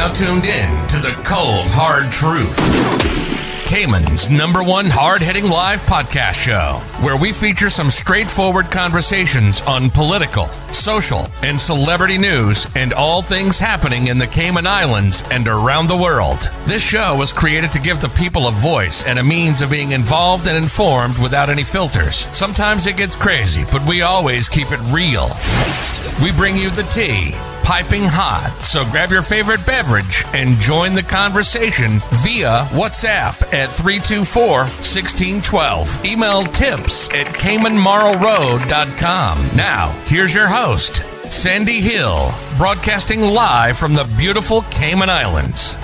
now tuned in to the Cold Hard Truth, Cayman's #1 hard-hitting live podcast show, where we feature some straightforward conversations on political, social, and celebrity news and all things happening in the Cayman Islands and around the world. This show was created to give the people a voice and a means of being involved and informed without any filters. Sometimes it gets crazy, but we always keep it real. We bring you the tea, piping hot, so grab your favorite beverage and join the conversation via WhatsApp at 324-1612. Email tips at CaymanMarlRoad.com. Now, here's your host, Sandy Hill, broadcasting live from the beautiful Cayman Islands.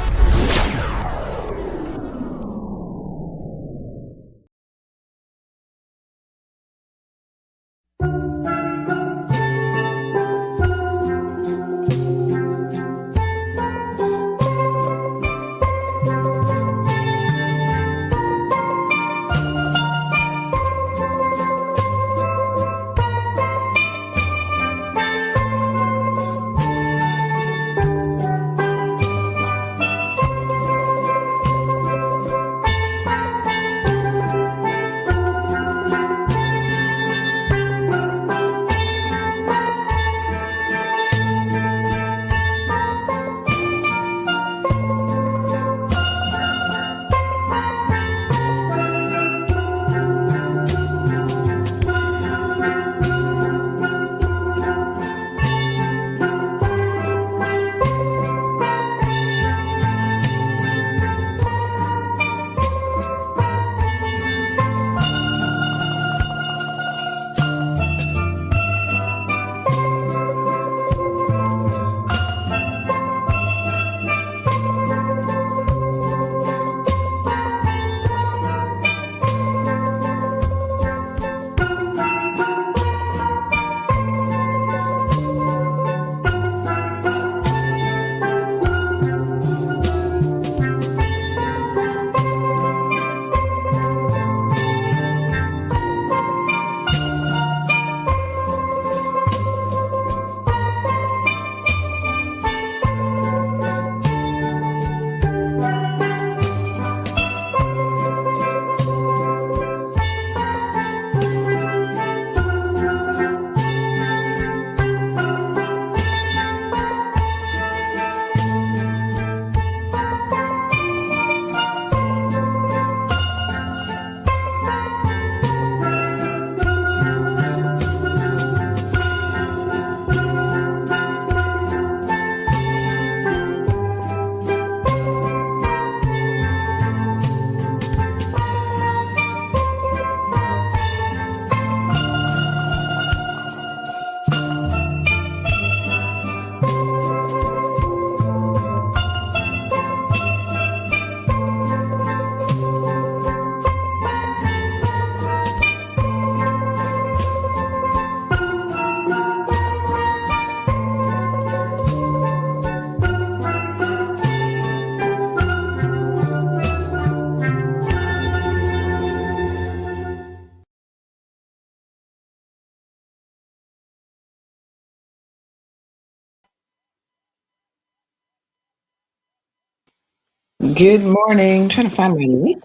Good morning. I'm trying to find my link.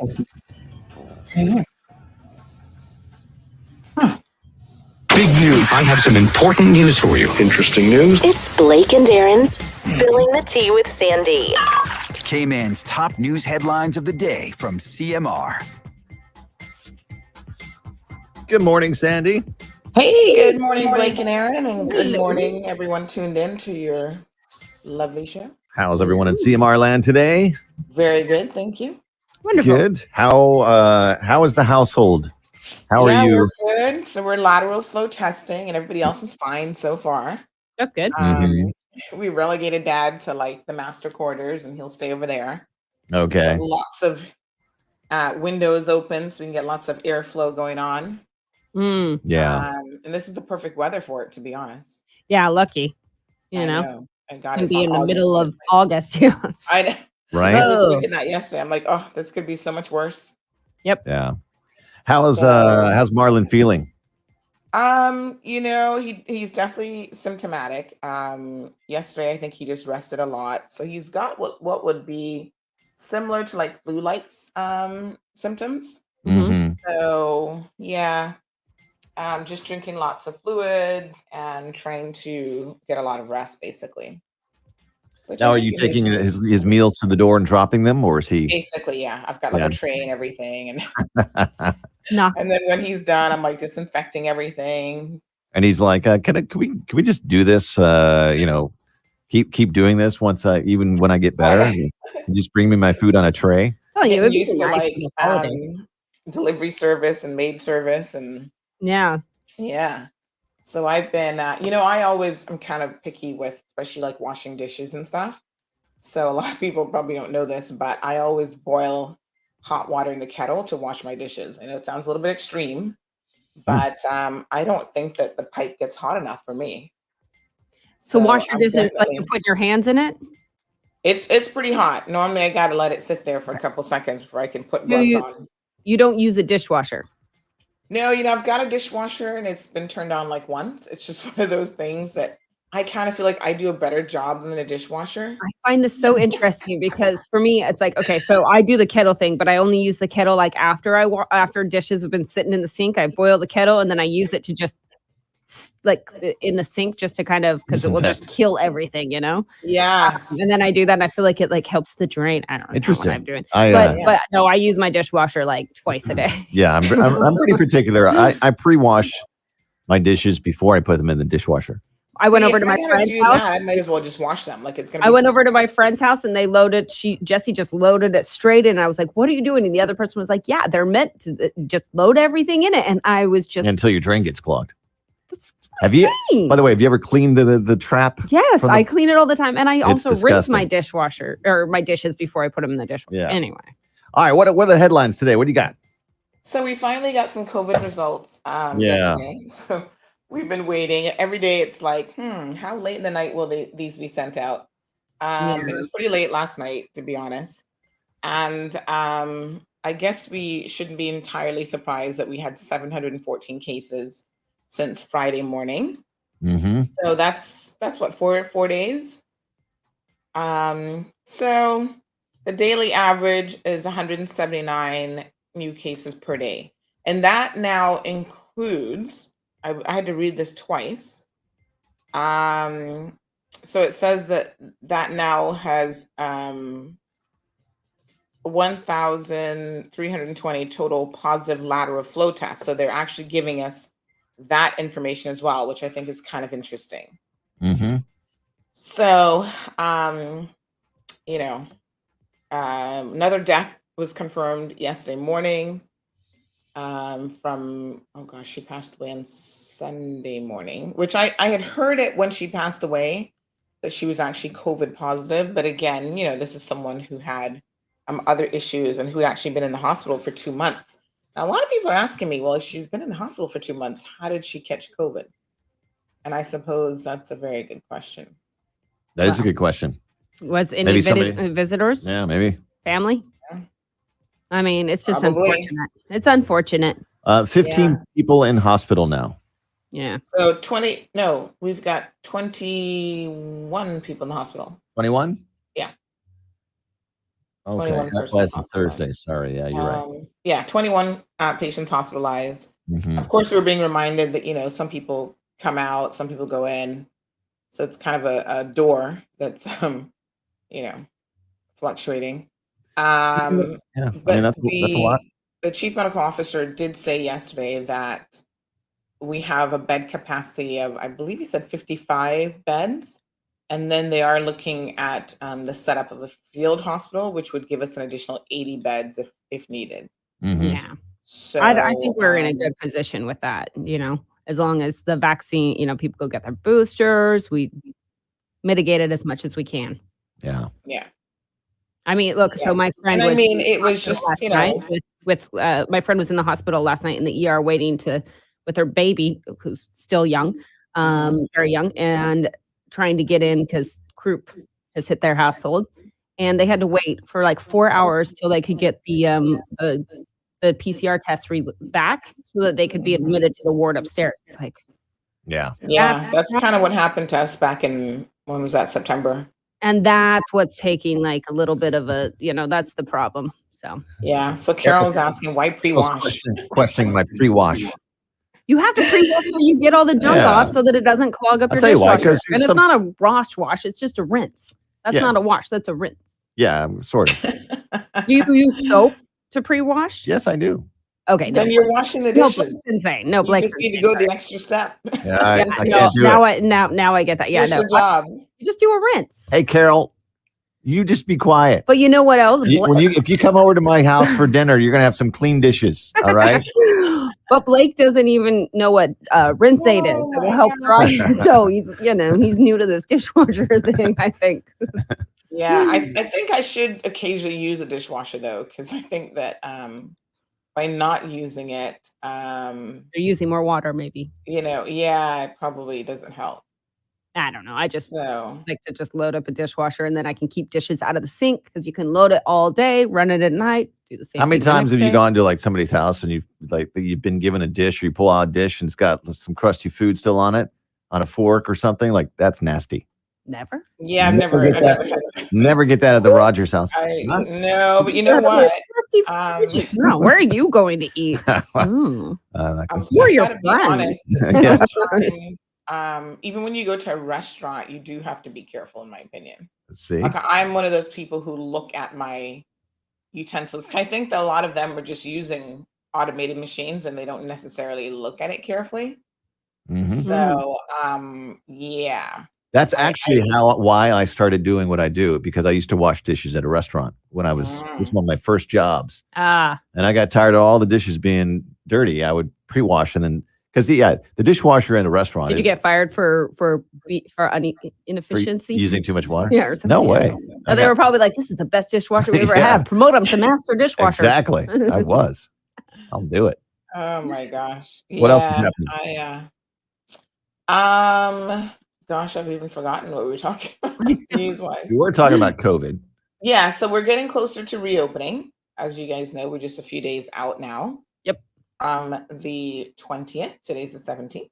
Hang on. Big news. I have some important news for you. Interesting news. It's Blake and Darren's Spilling the Tea with Sandy. Cayman's top news headlines of the day from CMR. Good morning, Sandy. Hey, good morning, Blake and Aaron, and good morning, everyone tuned in to your lovely show. How's everyone in CMR land today? Very good, thank you. Wonderful. Good. How is the household? How are you? We're good. So we're lateral flow testing, and everybody else is fine so far. That's good. We relegated Dad to like the master quarters, and he'll stay over there. Okay. Lots of windows open, so we can get lots of airflow going on. Yeah. And this is the perfect weather for it, to be honest. Yeah, lucky. I know. And God, It'd it's be in the August, middle of like, August too. I Right. was looking at that yesterday. I'm like, oh, this could be so much worse. Yep. Yeah. How's Marlon feeling? He's definitely symptomatic. Yesterday I think he just rested a lot. So he's got what would be similar to like flu-like symptoms. Mm-hmm. So yeah, just drinking lots of fluids and trying to get a lot of rest, basically. Which Now, I are think you in his taking case, his meals to the door and dropping them, or is he? basically, yeah, I've got like Yeah. a tray and everything, and No. and then when he's done, I'm like disinfecting everything. And he's like, can we just do this? Keep doing this once even when I get better. You just bring me my food on a tray. Tell you, Getting it'd be used to nice like for the holiday. delivery service and maid service, and Yeah. yeah. So I've been, I'm kind of picky with, especially like washing dishes and stuff. So a lot of people probably don't know this, but I always boil hot water in the kettle to wash my dishes. And it sounds a little bit extreme, but I don't think that the pipe gets hot enough for me. So wash your I'm dishes like definitely, you put your hands in it. it's pretty hot. Normally I gotta let it sit there for a couple seconds before I can put Do gloves you on. you don't use a dishwasher? No, I've got a dishwasher and it's been turned on like once. It's just one of those things that I kind of feel like I do a better job than a dishwasher. I find this so interesting because for me, it's like, okay, so I do the kettle thing, but I only use the kettle like after after dishes have been sitting in the sink. I boil the kettle and then I use it to just like in the sink just to kind of because it will just Disinfect. kill everything, you know. Yes. And then I do that, and I feel like it like helps the drain. I don't know Interesting. what I'm doing, I but no, I use my dishwasher like twice a day. yeah, I'm pretty particular. I pre-wash my dishes before I put them in the dishwasher. I went See, over if to I my gotta friend's do house. that, I might as well just wash them. Like it's gonna I be went so over to my friend's house and they loaded. Jessie just loaded it straight in. And I was like, "What are you doing?" And the other person was like, "Yeah, they're meant to just load everything in it." And I was just Until your drain gets clogged. that's Have you? insane. By the way, have you ever cleaned the trap? Yes, from the- I clean it all the time, and I also rinse disgusting. my dishwasher or my dishes before I put them in the dishwasher. Yeah. Anyway, All right, what are the headlines today? What do you got? So we finally got some COVID results yesterday. So we've been waiting. Every day it's like, how late in the night will these be sent out? It was pretty late last night, to be honest. And I guess we shouldn't be entirely surprised that we had 714 cases since Friday morning. Mm-hmm. So that's what, four days. So the daily average is 179 new cases per day, and that now includes. I had to read this twice. So it says that now has 1,320 total positive lateral flow tests. So they're actually giving us that information as well, which I think is kind of interesting. Mm-hmm. So, another death was confirmed yesterday morning from, oh gosh, she passed away on Sunday morning, which I had heard it when she passed away that she was actually COVID positive. But again, this is someone who had other issues and who had actually been in the hospital for 2 months. Now, a lot of people are asking me, well, if she's been in the hospital for 2 months, how did she catch COVID? And I suppose that's a very good question. That is a good question. was any Maybe somebody- visitors, Yeah, maybe. family? Yeah. I mean, it's just Probably. unfortunate. It's unfortunate. 15 Yeah. people in hospital now. Yeah. So we've got 21 people in the hospital. 21? Yeah. Okay, 21 that's why it's a persons Thursday. hospitalized. Sorry, yeah, you're right. Yeah, 21 patients hospitalized. Mhm. Of course, we're being reminded that, some people come out, some people go in. So it's kind of a door that's, fluctuating. Yeah, I But mean, that's a lot. the chief medical officer did say yesterday that we have a bed capacity of, I believe he said 55 beds. And then they are looking at the setup of a field hospital, which would give us an additional 80 beds if needed. Mhm. Yeah. So I think we're in a good position with that, as long as the vaccine, people go get their boosters, we mitigate it as much as we can. Yeah. Yeah. I mean, look, Yeah. so my friend And I was mean, in the it was hospital just, last night with my friend was in the hospital last night in the ER waiting with her baby, who's still young, very young, and trying to get in because croup has hit their household. And they had to wait for like 4 hours till they could get the the PCR test back so that they could be admitted to the ward upstairs. It's like, Yeah. Yeah, that's kind of what happened to us back in, when was that, September? and that's what's taking like a little bit of a, that's the problem. So Yeah. So Carol's asking, why pre-wash? Questioning my pre-wash. you have to pre-wash so you get all the junk off so that it doesn't clog up I'll your tell you why, dishwasher. 'cause And it's not a wash, it's just a rinse. That's Yeah. not a wash, that's a rinse. Yeah, sort of. Do you use soap to pre-wash? Yes, I do. Okay. Then you're washing the No, dishes. Blake's insane. No, You Blake. just need to go the extra step. Yeah, I No, can't do now it. now I get that. Yeah, Here's no. the job. You just do a rinse. Hey, Carol, you just be quiet. But you know what else? If you come over to my house for dinner, you're gonna have some clean dishes. All right. But Blake doesn't even know what rinse aid is. It will help dry. So he's new to this dishwasher thing, I think. Yeah, I think I should occasionally use a dishwasher though, because I think that by not using it, You're using more water, maybe. it probably doesn't help. I don't know. I just So like to just load up a dishwasher and then I can keep dishes out of the sink because you can load it all day, run it at night, do the same. How many thing the times next have you day. gone to like somebody's house and you've been given a dish, or you pull out a dish and it's got some crusty food still on it, on a fork or something? Like, that's nasty. Never. yeah, I've Never never get that. had that. Never get that at the Rogers house. No, but you know what? No, where are you going to eat? Well, Ooh. I'm not gonna say. Who are your I gotta be friends? honest, Yeah. sometimes, even when you go to a restaurant, you do have to be careful, in my opinion. See, Like, I'm one of those people who look at my utensils. I think that a lot of them are just using automated machines and they don't necessarily look at it carefully. Mhm. So, yeah. That's actually why I started doing what I do, because I used to wash dishes at a restaurant when I was this was one of my first jobs, Ah, and I got tired of all the dishes being dirty. I would pre-wash, and then because the dishwasher in a restaurant did you is get fired for for inefficiency? using too much water. Yeah, or something. No way. Oh, they were probably like, "This is the best dishwasher we ever Yeah. had. Promote them to master dishwasher." Exactly. I was. I'll do it. Oh my gosh. What else is Yeah, happening? gosh, I've even forgotten what we were talking about news-wise. We were talking about COVID. Yeah, so we're getting closer to reopening. As you guys know, we're just a few days out now. Yep. The 20th. Today's the 17th.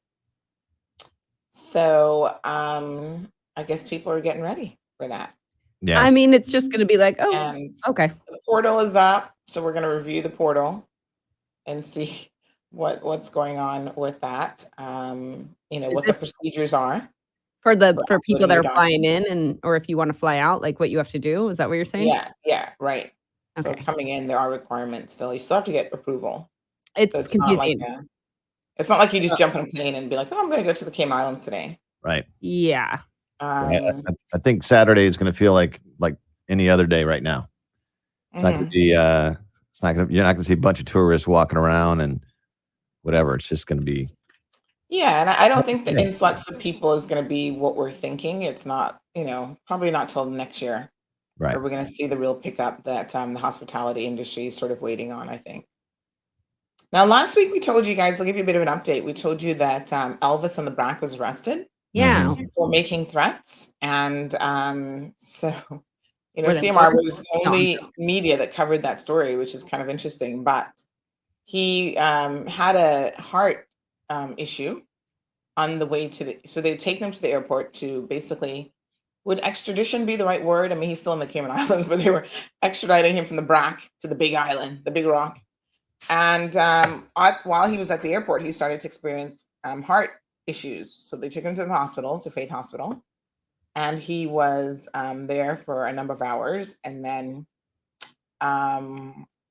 So I guess people are getting ready for that. Yeah. I mean, it's just going to be like, oh, And okay. the portal is up, so we're going to review the portal and see what's going on with that. What the procedures are. For For people that uploading are your flying in documents. or if you want to fly out, like what you have to do. Is that what you're saying? Yeah, right. So Okay. coming in, there are requirements still. You still have to get approval. So It's it's not like confusing. it's not like you just jump on a plane and be like, oh, I'm going to go to the Cayman Islands today. Right. Yeah. Yeah, I think Saturday is going to feel like any other day right now. It's not going to be. You're not going to see a bunch of tourists walking around and whatever. It's just going to be. Yeah, and I don't think the influx of people is going to be what we're thinking. It's not, probably not till next year. Right. Where we're going to see the real pickup that the hospitality industry is sort of waiting on, I think. Now, last week we told you guys, I'll give you a bit of an update. We told you that Elvis on the Brack was arrested Yeah. for making threats. And so, Were they CMR important? was the only media that covered that story, which is kind of interesting. But he had a heart issue on the way so they'd taken him to the airport to basically, would extradition be the right word? I mean, he's still in the Cayman Islands, but they were extraditing him from the Brack to the Big Island, the Big Rock. And while he was at the airport, he started to experience heart issues. So they took him to the hospital, to Faith Hospital, and he was there for a number of hours. And then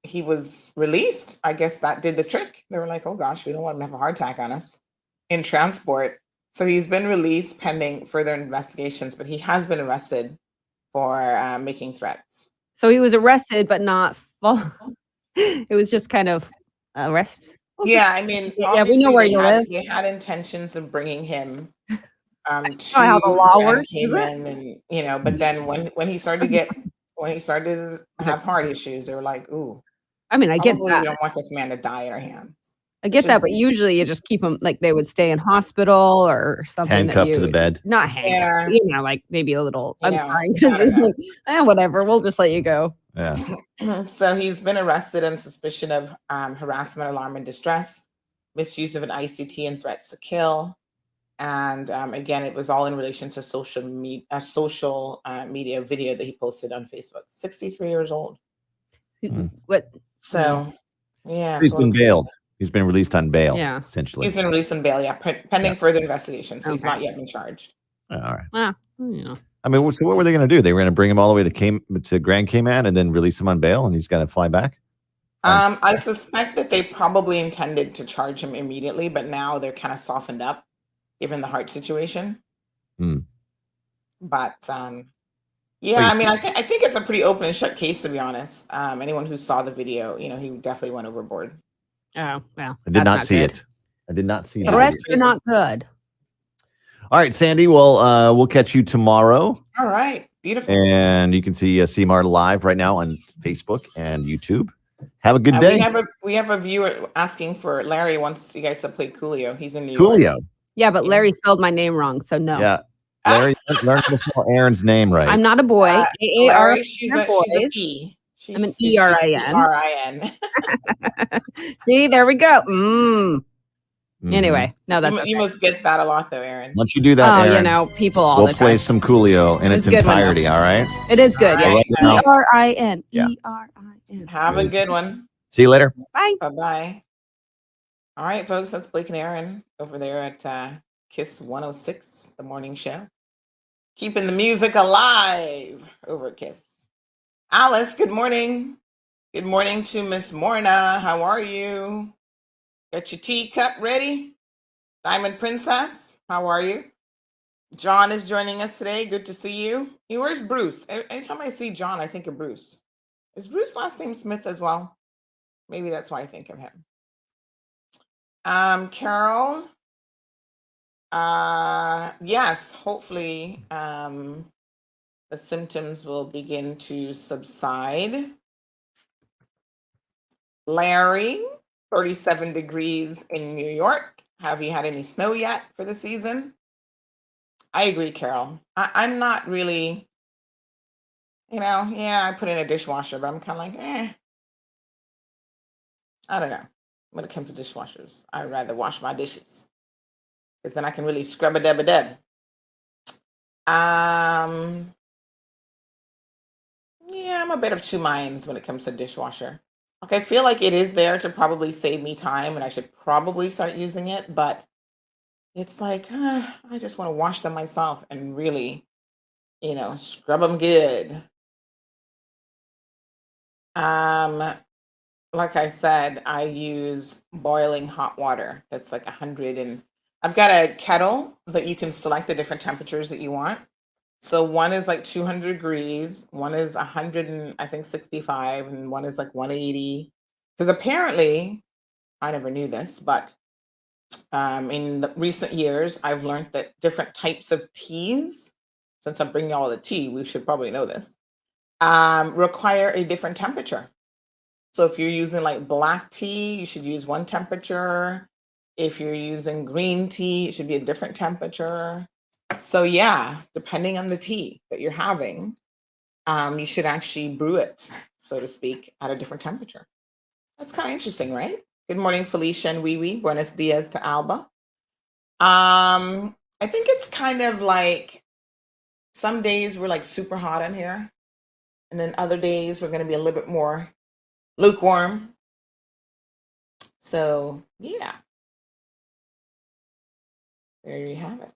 he was released. I guess that did the trick. They were like, oh gosh, we don't want him to have a heart attack on us in transport. So he's been released pending further investigations, but he has been arrested for making threats. So he was arrested, but not full. It was just kind of arrest. Yeah, I mean, Yeah, we know where you live. They had intentions of bringing him to how the law works, is it? Cayman, and but then when he started to have heart issues, they were like, "Ooh, I mean, I get probably that. we don't want this man to die in our hands." I get which that, is- but usually you just keep them like they would stay in hospital or something. Handcuffed to the bed. Not handcuffed. Yeah. Like maybe a little. You I'm know, sorry. I don't know. Whatever. We'll just let you go. Yeah. So he's been arrested on suspicion of harassment, alarm, and distress, misuse of an ICT, and threats to kill. And again, it was all in relation to social media video that he posted on Facebook. 63 years old. What? So yeah, it's He's a little been crazy. bailed. He's been released on bail, Yeah. essentially. He's been released on bail, yeah, pending further investigation. So he's Okay. not yet been charged. All right. Well, you know. I mean, so what were they going to do? They were going to bring him all the way to Grand Cayman and then release him on bail, and he's got to fly back? I suspect that they probably intended to charge him immediately, but now they're kind of softened up given the heart situation. But yeah, I mean, I think it's a pretty open and shut case, to be honest. Anyone who saw the video, you know, he definitely went overboard. Oh, well. I did not see it. I did not see The that. rest are not good. All right, Sandy. Well, we'll catch you tomorrow. All right. Beautiful. And you can see CMAR live right now on Facebook and YouTube. Have a good day. We have a viewer asking for Larry once you guys have played Coolio. He's in New York. Coolio. Yeah, but Larry spelled my name wrong, so no. Yeah. Larry, learn how to spell Aaron's name right. I'm not a boy. Larry, she's an E. I'm an E-R-I-N. E-R-I-N. See, there we go. Anyway, no, that's you must get that a lot, though, Aaron. Once you do that, Aaron, you know, people all the we'll time. play some Coolio in its entirety, all right? It is good, yeah. Right. E-R-I-N. Yeah. E-R-I-N. Have a good one. See you later. Bye. Bye-bye. All right, folks, that's Blake and Aaron over there at KISS 106, the morning show. Keeping the music alive over at KISS. Alice, good morning. Good morning to Miss Morna. How are you? Got your teacup ready? Diamond Princess, how are you? John is joining us today. Good to see you. Where's Bruce? Anytime I see John, I think of Bruce. Is Bruce last name Smith as well? Maybe that's why I think of him. Carol. Yes, hopefully the symptoms will begin to subside. Larry, 37 degrees in New York. Have you had any snow yet for the season? I agree, Carol. I'm not really, I put in a dishwasher, but I'm kind of like, I don't know. When it comes to dishwashers, I'd rather wash my dishes because then I can really scrub a dub. Yeah, I'm a bit of two minds when it comes to dishwasher. Like, I feel like it is there to probably save me time and I should probably start using it, but it's like, I just want to wash them myself and really, scrub them good. Like I said, I use boiling hot water. That's like 100 and I've got a kettle that you can select the different temperatures that you want. So one is like 200 degrees, one is 100 and I think 65, and one is like 180. Because apparently, I never knew this, but in the recent years, I've learned that different types of teas, since I'm bringing all the tea, we should probably know this, require a different temperature. So if you're using like black tea, you should use one temperature. If you're using green tea, it should be a different temperature. So yeah, depending on the tea that you're having, you should actually brew it, so to speak, at a different temperature. That's kind of interesting, right? Good morning, Felicia and Wee Wee. Buenos dias to Alba. I think it's kind of like some days we're like super hot in here, and then other days we're going to be a little bit more lukewarm. So yeah, there you have it.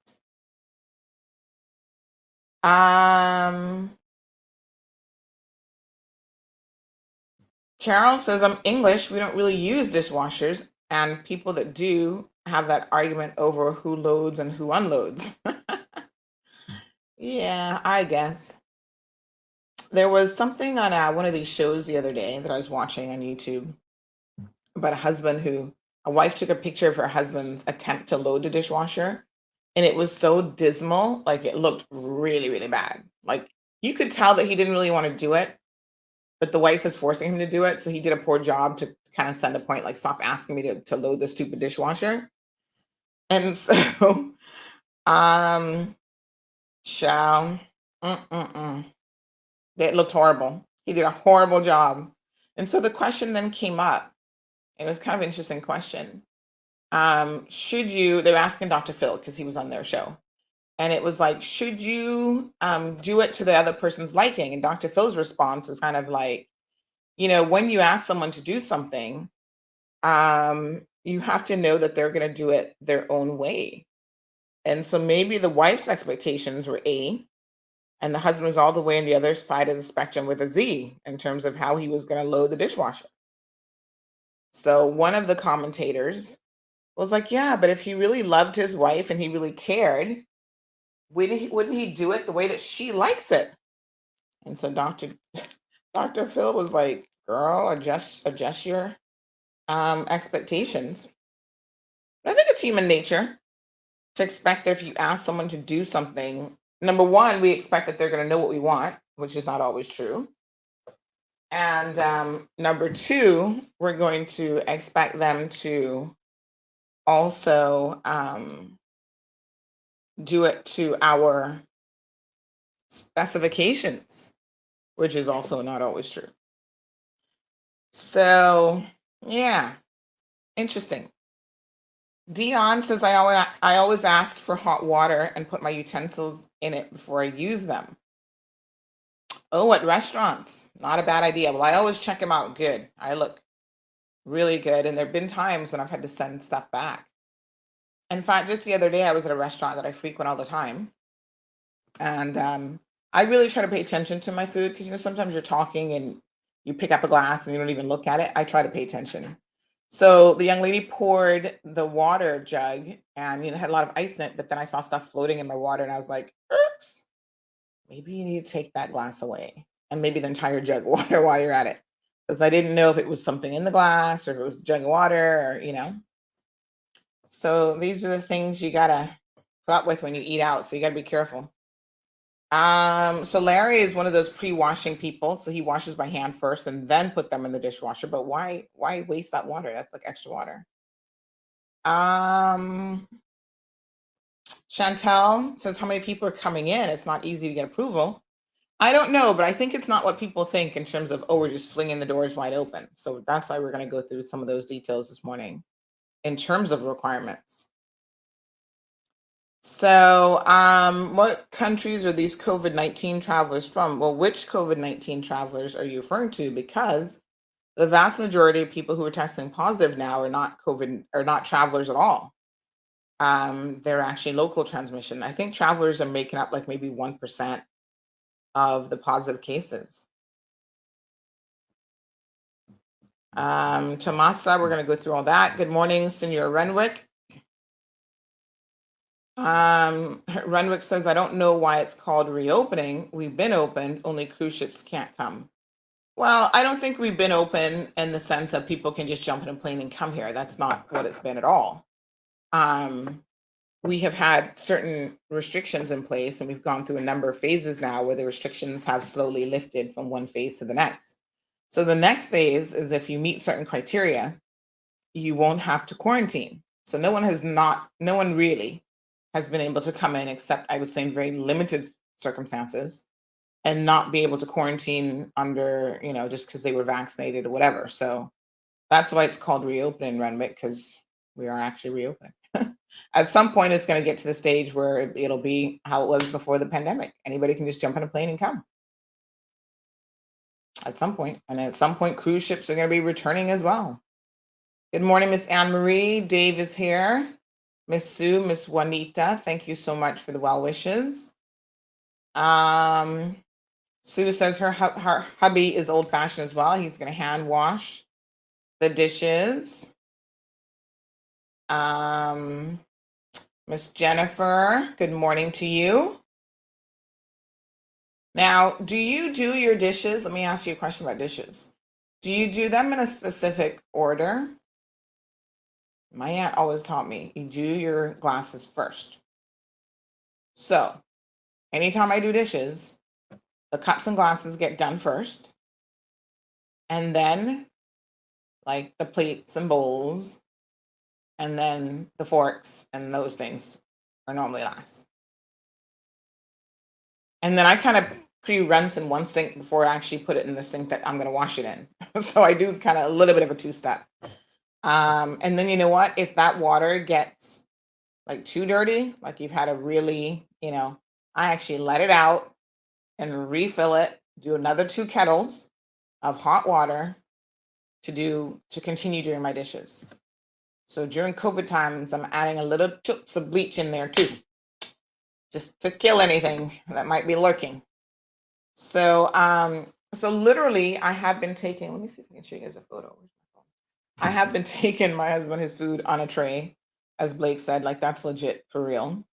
Carol says, I'm English. We don't really use dishwashers. And people that do have that argument over who loads and who unloads. Yeah, I guess. There was something on one of these shows the other day that I was watching on YouTube about a wife took a picture of her husband's attempt to load the dishwasher. And it was so dismal, like it looked really, really bad. Like you could tell that he didn't really want to do it, but the wife was forcing him to do it. So he did a poor job to kind of send a point, like, stop asking me to load the stupid dishwasher. And so, it looked horrible. He did a horrible job. And so the question then came up. It was kind of an interesting question. They were asking Dr. Phil because he was on their show. And it was like, should you do it to the other person's liking? And Dr. Phil's response was kind of like, when you ask someone to do something, you have to know that they're going to do it their own way. And so maybe the wife's expectations were A, and the husband was all the way on the other side of the spectrum with a Z in terms of how he was going to load the dishwasher. So one of the commentators was like, yeah, but if he really loved his wife and he really cared, wouldn't he do it the way that she likes it? And so Dr. Phil was like, girl, adjust your expectations. But I think it's human nature to expect that if you ask someone to do something, number one, we expect that they're going to know what we want, which is not always true. And number two, we're going to expect them to also do it to our specifications, which is also not always true. So, yeah, interesting. Dion says, I always ask for hot water and put my utensils in it before I use them. Oh, at restaurants, not a bad idea. Well, I always check them out good. I look really good. And there have been times when I've had to send stuff back. In fact, just the other day, I was at a restaurant that I frequent all the time. And I really try to pay attention to my food because, sometimes you're talking and you pick up a glass and you don't even look at it. I try to pay attention. So the young lady poured the water jug and, had a lot of ice in it, but then I saw stuff floating in my water and I was like, oops, maybe you need to take that glass away and maybe the entire jug of water while you're at it. Because I didn't know if it was something in the glass or if it was a jug of water or. So these are the things you got to put up with when you eat out. So you got to be careful. So Larry is one of those pre-washing people. So he washes by hand first and then put them in the dishwasher. But why waste that water? That's like extra water. Chantel says, how many people are coming in? It's not easy to get approval. I don't know, but I think it's not what people think in terms of, we're just flinging the doors wide open. So that's why we're going to go through some of those details this morning in terms of requirements. So what countries are these COVID-19 travelers from? Well, which COVID-19 travelers are you referring to? Because the vast majority of people who are testing positive now are not travelers at all. They're actually local transmission. I think travelers are making up like maybe 1% of the positive cases. Tomasa, we're going to go through all that. Good morning, Senor Renwick. Renwick says, I don't know why it's called reopening. We've been open, only cruise ships can't come. Well, I don't think we've been open in the sense that people can just jump in a plane and come here. That's not what it's been at all. We have had certain restrictions in place, and we've gone through a number of phases now where the restrictions have slowly lifted from one phase to the next. So the next phase is if you meet certain criteria, you won't have to quarantine. So no one really has been able to come in except, I would say, in very limited circumstances and not be able to quarantine under, just because they were vaccinated or whatever. So that's why it's called reopening, Renwick, because we are actually reopening. At some point, it's going to get to the stage where it'll be how it was before the pandemic. Anybody can just jump on a plane and come. At some point. And at some point, cruise ships are going to be returning as well. Good morning, Miss Anne Marie. Dave is here. Miss Sue, Miss Juanita, thank you so much for the well wishes. Sue says her hubby is old fashioned as well. He's going to hand wash the dishes. Miss Jennifer, good morning to you. Now, do you do your dishes? Let me ask you a question about dishes. Do you do them in a specific order? My aunt always taught me, you do your glasses first. So, anytime I do dishes, the cups and glasses get done first. And then, like the plates and bowls, and then the forks and those things are normally last. And then I kind of pre-rinse in one sink before I actually put it in the sink that I'm going to wash it in. So I do kind of a little bit of a two-step. And then you know what? If that water gets like too dirty, like you've had a really, I actually let it out and refill it, do another 2 kettles of hot water to continue doing my dishes. So during COVID times, I'm adding a little chips of bleach in there too, just to kill anything that might be lurking. So, so literally, I have been taking. Let me see if I can show you guys a photo. I have been taking my husband his food on a tray, as Blake said, like that's legit for real.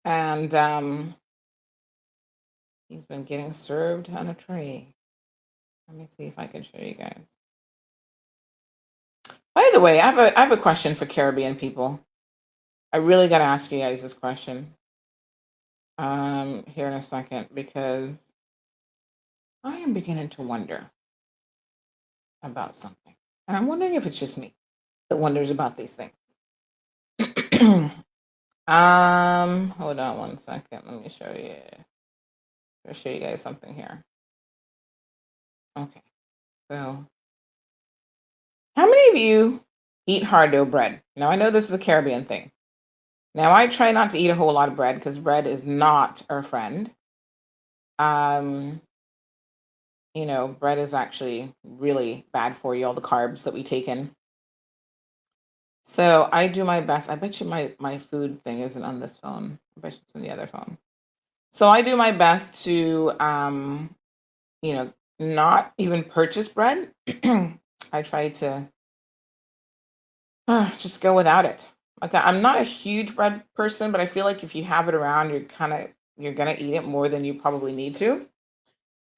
And he's been getting served on a tray. Let me see if I can show you guys. By the way, I have a question for Caribbean people. I really got to ask you guys this question here in a second, because I am beginning to wonder about something. And I'm wondering if it's just me that wonders about these things. Hold on one second. Let me show you. I'll show you guys something here. Okay. So, how many of you eat hard dough bread? Now, I know this is a Caribbean thing. Now, I try not to eat a whole lot of bread because bread is not our friend. Bread is actually really bad for you, all the carbs that we take in. So I do my best. I bet you my food thing isn't on this phone. I bet you it's on the other phone. So I do my best to, not even purchase bread. I try to just go without it. Like I'm not a huge bread person, but I feel like if you have it around, you're gonna eat it more than you probably need to.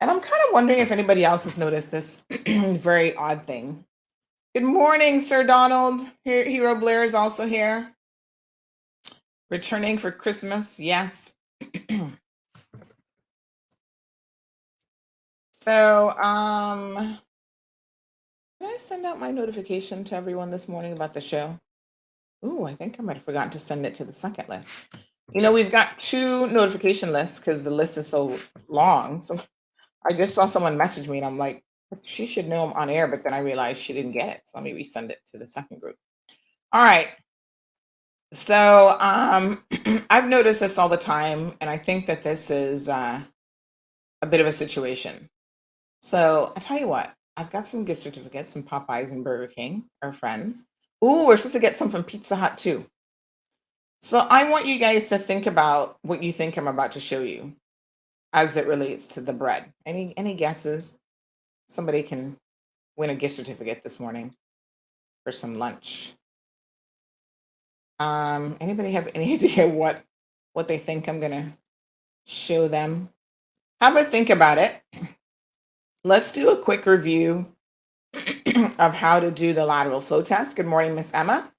And I'm kind of wondering if anybody else has noticed this very odd thing. Good morning, Sir Donald. Hero Blair is also here. Returning for Christmas, yes. So, did I send out my notification to everyone this morning about the show? Ooh, I think I might have forgotten to send it to the second list. We've got 2 notification lists because the list is so long. So I just saw someone message me and I'm like, she should know I'm on air, but then I realized she didn't get it. So let me resend it to the second group. All right. So I've noticed this all the time, and I think that this is a bit of a situation. So I tell you what, I've got some gift certificates from Popeyes and Burger King, our friends. Ooh, we're supposed to get some from Pizza Hut too. So I want you guys to think about what you think I'm about to show you as it relates to the bread. Any guesses? Somebody can win a gift certificate this morning for some lunch. Anybody have any idea what they think I'm gonna show them? Have a think about it. Let's do a quick review of how to do the lateral flow test. Good morning, Miss Emma.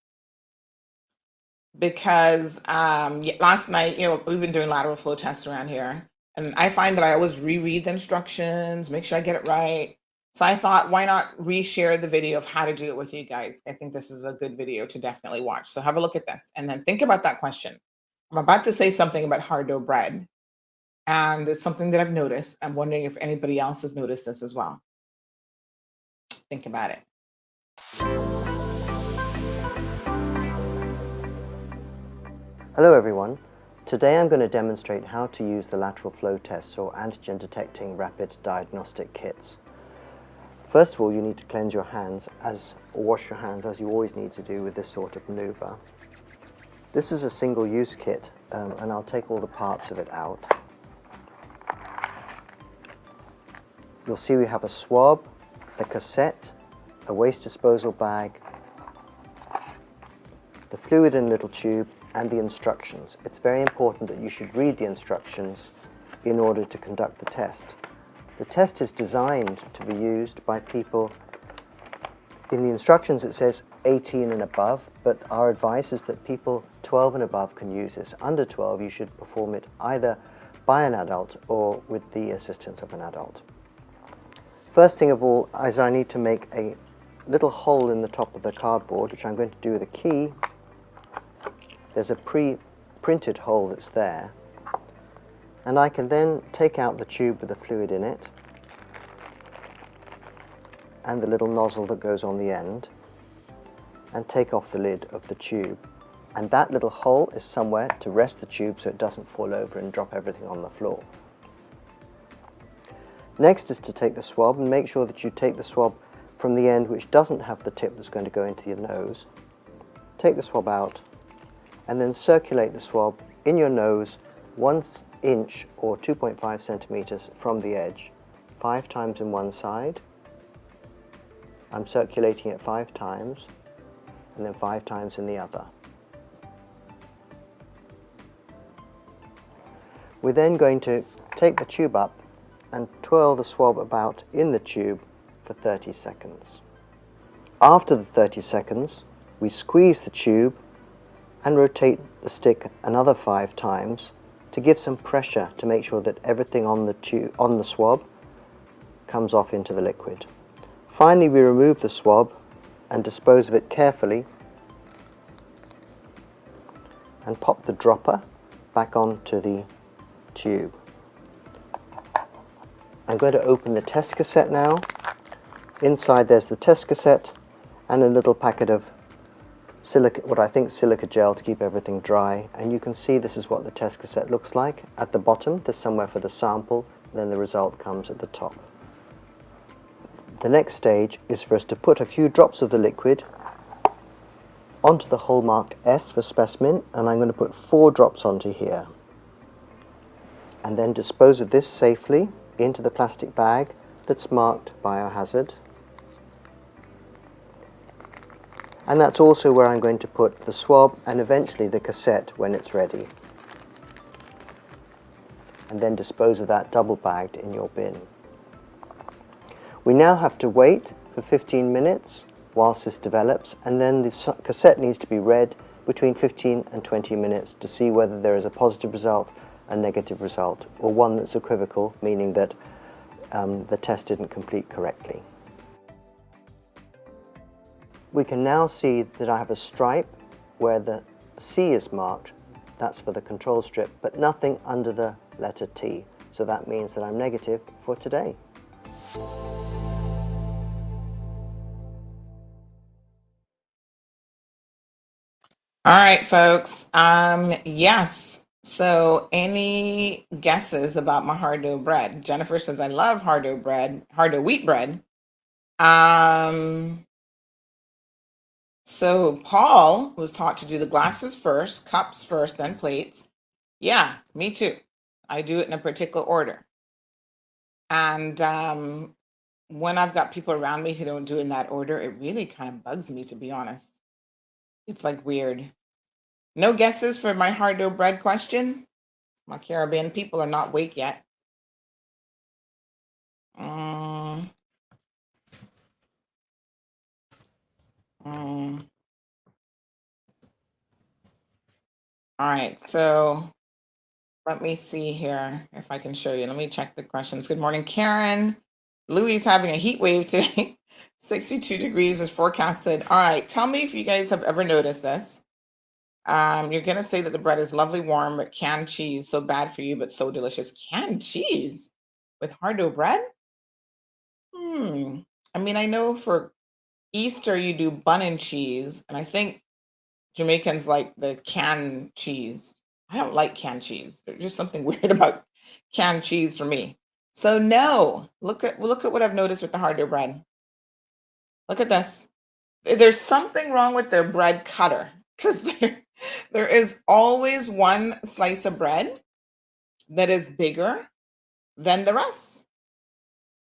Because last night, we've been doing lateral flow tests around here, and I find that I always reread the instructions, make sure I get it right. So I thought, why not reshare the video of how to do it with you guys? I think this is a good video to definitely watch. So have a look at this and then think about that question. I'm about to say something about hard dough bread, and it's something that I've noticed. I'm wondering if anybody else has noticed this as well. Think about it. Hello everyone. Today I'm going to demonstrate how to use the lateral flow tests or antigen detecting rapid diagnostic kits. First of all, you need to cleanse your hands or wash your hands as you always need to do with this sort of maneuver. This is a single-use kit and I'll take all the parts of it out. You'll see we have a swab, a cassette, a waste disposal bag, the fluid in a little tube, and the instructions. It's very important that you should read the instructions in order to conduct the test. The test is designed to be used by people. In the instructions it says 18 and above, but our advice is that people 12 and above can use this. Under 12 you should perform it either by an adult or with the assistance of an adult. First thing of all is I need to make a little hole in the top of the cardboard, which I'm going to do with a key. There's a pre-printed hole that's there. And I can then take out the tube with the fluid in it and the little nozzle that goes on the end and take off the lid of the tube. And that little hole is somewhere to rest the tube so it doesn't fall over and drop everything on the floor. Next is to take the swab and make sure that you take the swab from the end which doesn't have the tip that's going to go into your nose. Take the swab out and then circulate the swab in your nose 1 inch or 2.5 centimeters from the edge, 5 times in one side. I'm circulating it 5 times and then 5 times in the other. We're then going to take the tube up and twirl the swab about in the tube for 30 seconds. After the 30 seconds, we squeeze the tube and rotate the stick another 5 times to give some pressure to make sure that everything on the swab comes off into the liquid. Finally, we remove the swab and dispose of it carefully and pop the dropper back onto the tube. I'm going to open the test cassette now. Inside there's the test cassette and a little packet of what I think silica gel to keep everything dry, and you can see this is what the test cassette looks like. At the bottom there's somewhere for the sample, then the result comes at the top. The next stage is for us to put a few drops of the liquid onto the hole marked S for specimen, and I'm going to put 4 drops onto here, and then dispose of this safely into the plastic bag that's marked biohazard. And that's also where I'm going to put the swab and eventually the cassette when it's ready. And then dispose of that double bagged in your bin. We now have to wait for 15 minutes whilst this develops, and then the cassette needs to be read between 15 and 20 minutes to see whether there is a positive result, a negative result, or one that's equivocal, meaning that the test didn't complete correctly. We can now see that I have a stripe where the C is marked, that's for the control strip, but nothing under the letter T. So that means that I'm negative for today. All right, folks. Yes. So any guesses about my hard dough bread? Jennifer says, I love hard dough bread, hard dough wheat bread. So Paul was taught to do the glasses first, cups first, then plates. Yeah, me too. I do it in a particular order. And when I've got people around me who don't do it in that order, it really kind of bugs me, to be honest. It's like weird. No guesses for my hard dough bread question? My Caribbean people are not awake yet. Mm, mm. All right, so let me see here if I can show you. Let me check the questions. Good morning, Karen. Louis is having a heat wave today. 62 degrees is forecasted. All right, tell me if you guys have ever noticed this. You're going to say that the bread is lovely warm, but canned cheese, so bad for you, but so delicious. Canned cheese with hard dough bread? I mean, I know for Easter you do bun and cheese, and I think Jamaicans like the canned cheese. I don't like canned cheese. There's just something weird about canned cheese for me. So no, look at what I've noticed with the hard dough bread. Look at this. There's something wrong with their bread cutter, because there is always one slice of bread that is bigger than the rest.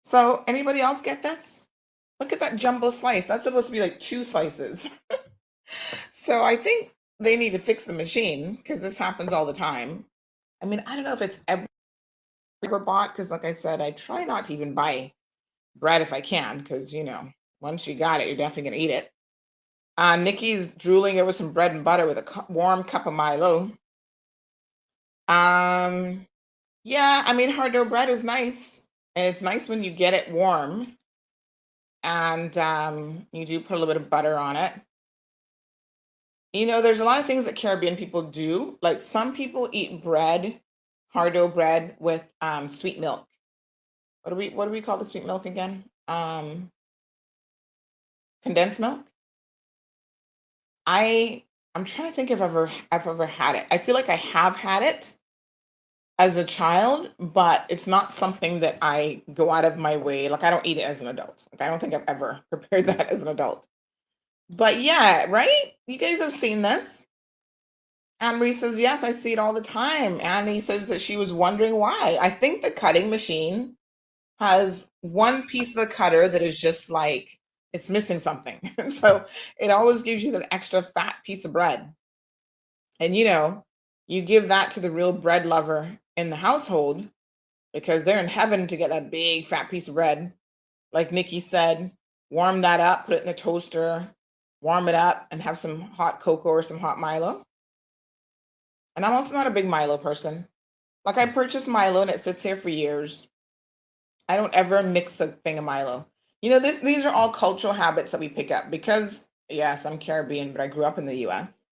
So anybody else get this? Look at that jumbo slice. That's supposed to be like 2 slices. So I think they need to fix the machine, because this happens all the time. I mean, I don't know if it's ever bought, because like I said, I try not to even buy bread if I can, because, you know, once you got it, you're definitely going to eat it. Nikki's drooling over some bread and butter with a warm cup of Milo. Yeah, I mean, hard dough bread is nice, and it's nice when you get it warm, and you do put a little bit of butter on it. You know, there's a lot of things that Caribbean people do. Like some people eat bread, hard dough bread with sweet milk. What do we call the sweet milk again? Condensed milk. I'm trying to think if I've ever had it. I feel like I have had it as a child, but it's not something that I go out of my way. Like I don't eat it as an adult. Like I don't think I've ever prepared that as an adult. But yeah, right? You guys have seen this. Anne Marie says, yes, I see it all the time. Annie says that she was wondering why. I think the cutting machine has one piece of the cutter that is just like it's missing something. And so it always gives you that extra fat piece of bread. And you give that to the real bread lover in the household because they're in heaven to get that big fat piece of bread. Like Nikki said, warm that up, put it in the toaster, warm it up, and have some hot cocoa or some hot Milo. And I'm also not a big Milo person. Like I purchased Milo and it sits here for years. I don't ever mix a thing of Milo. These are all cultural habits that we pick up because, yes, I'm Caribbean, but I grew up in the US.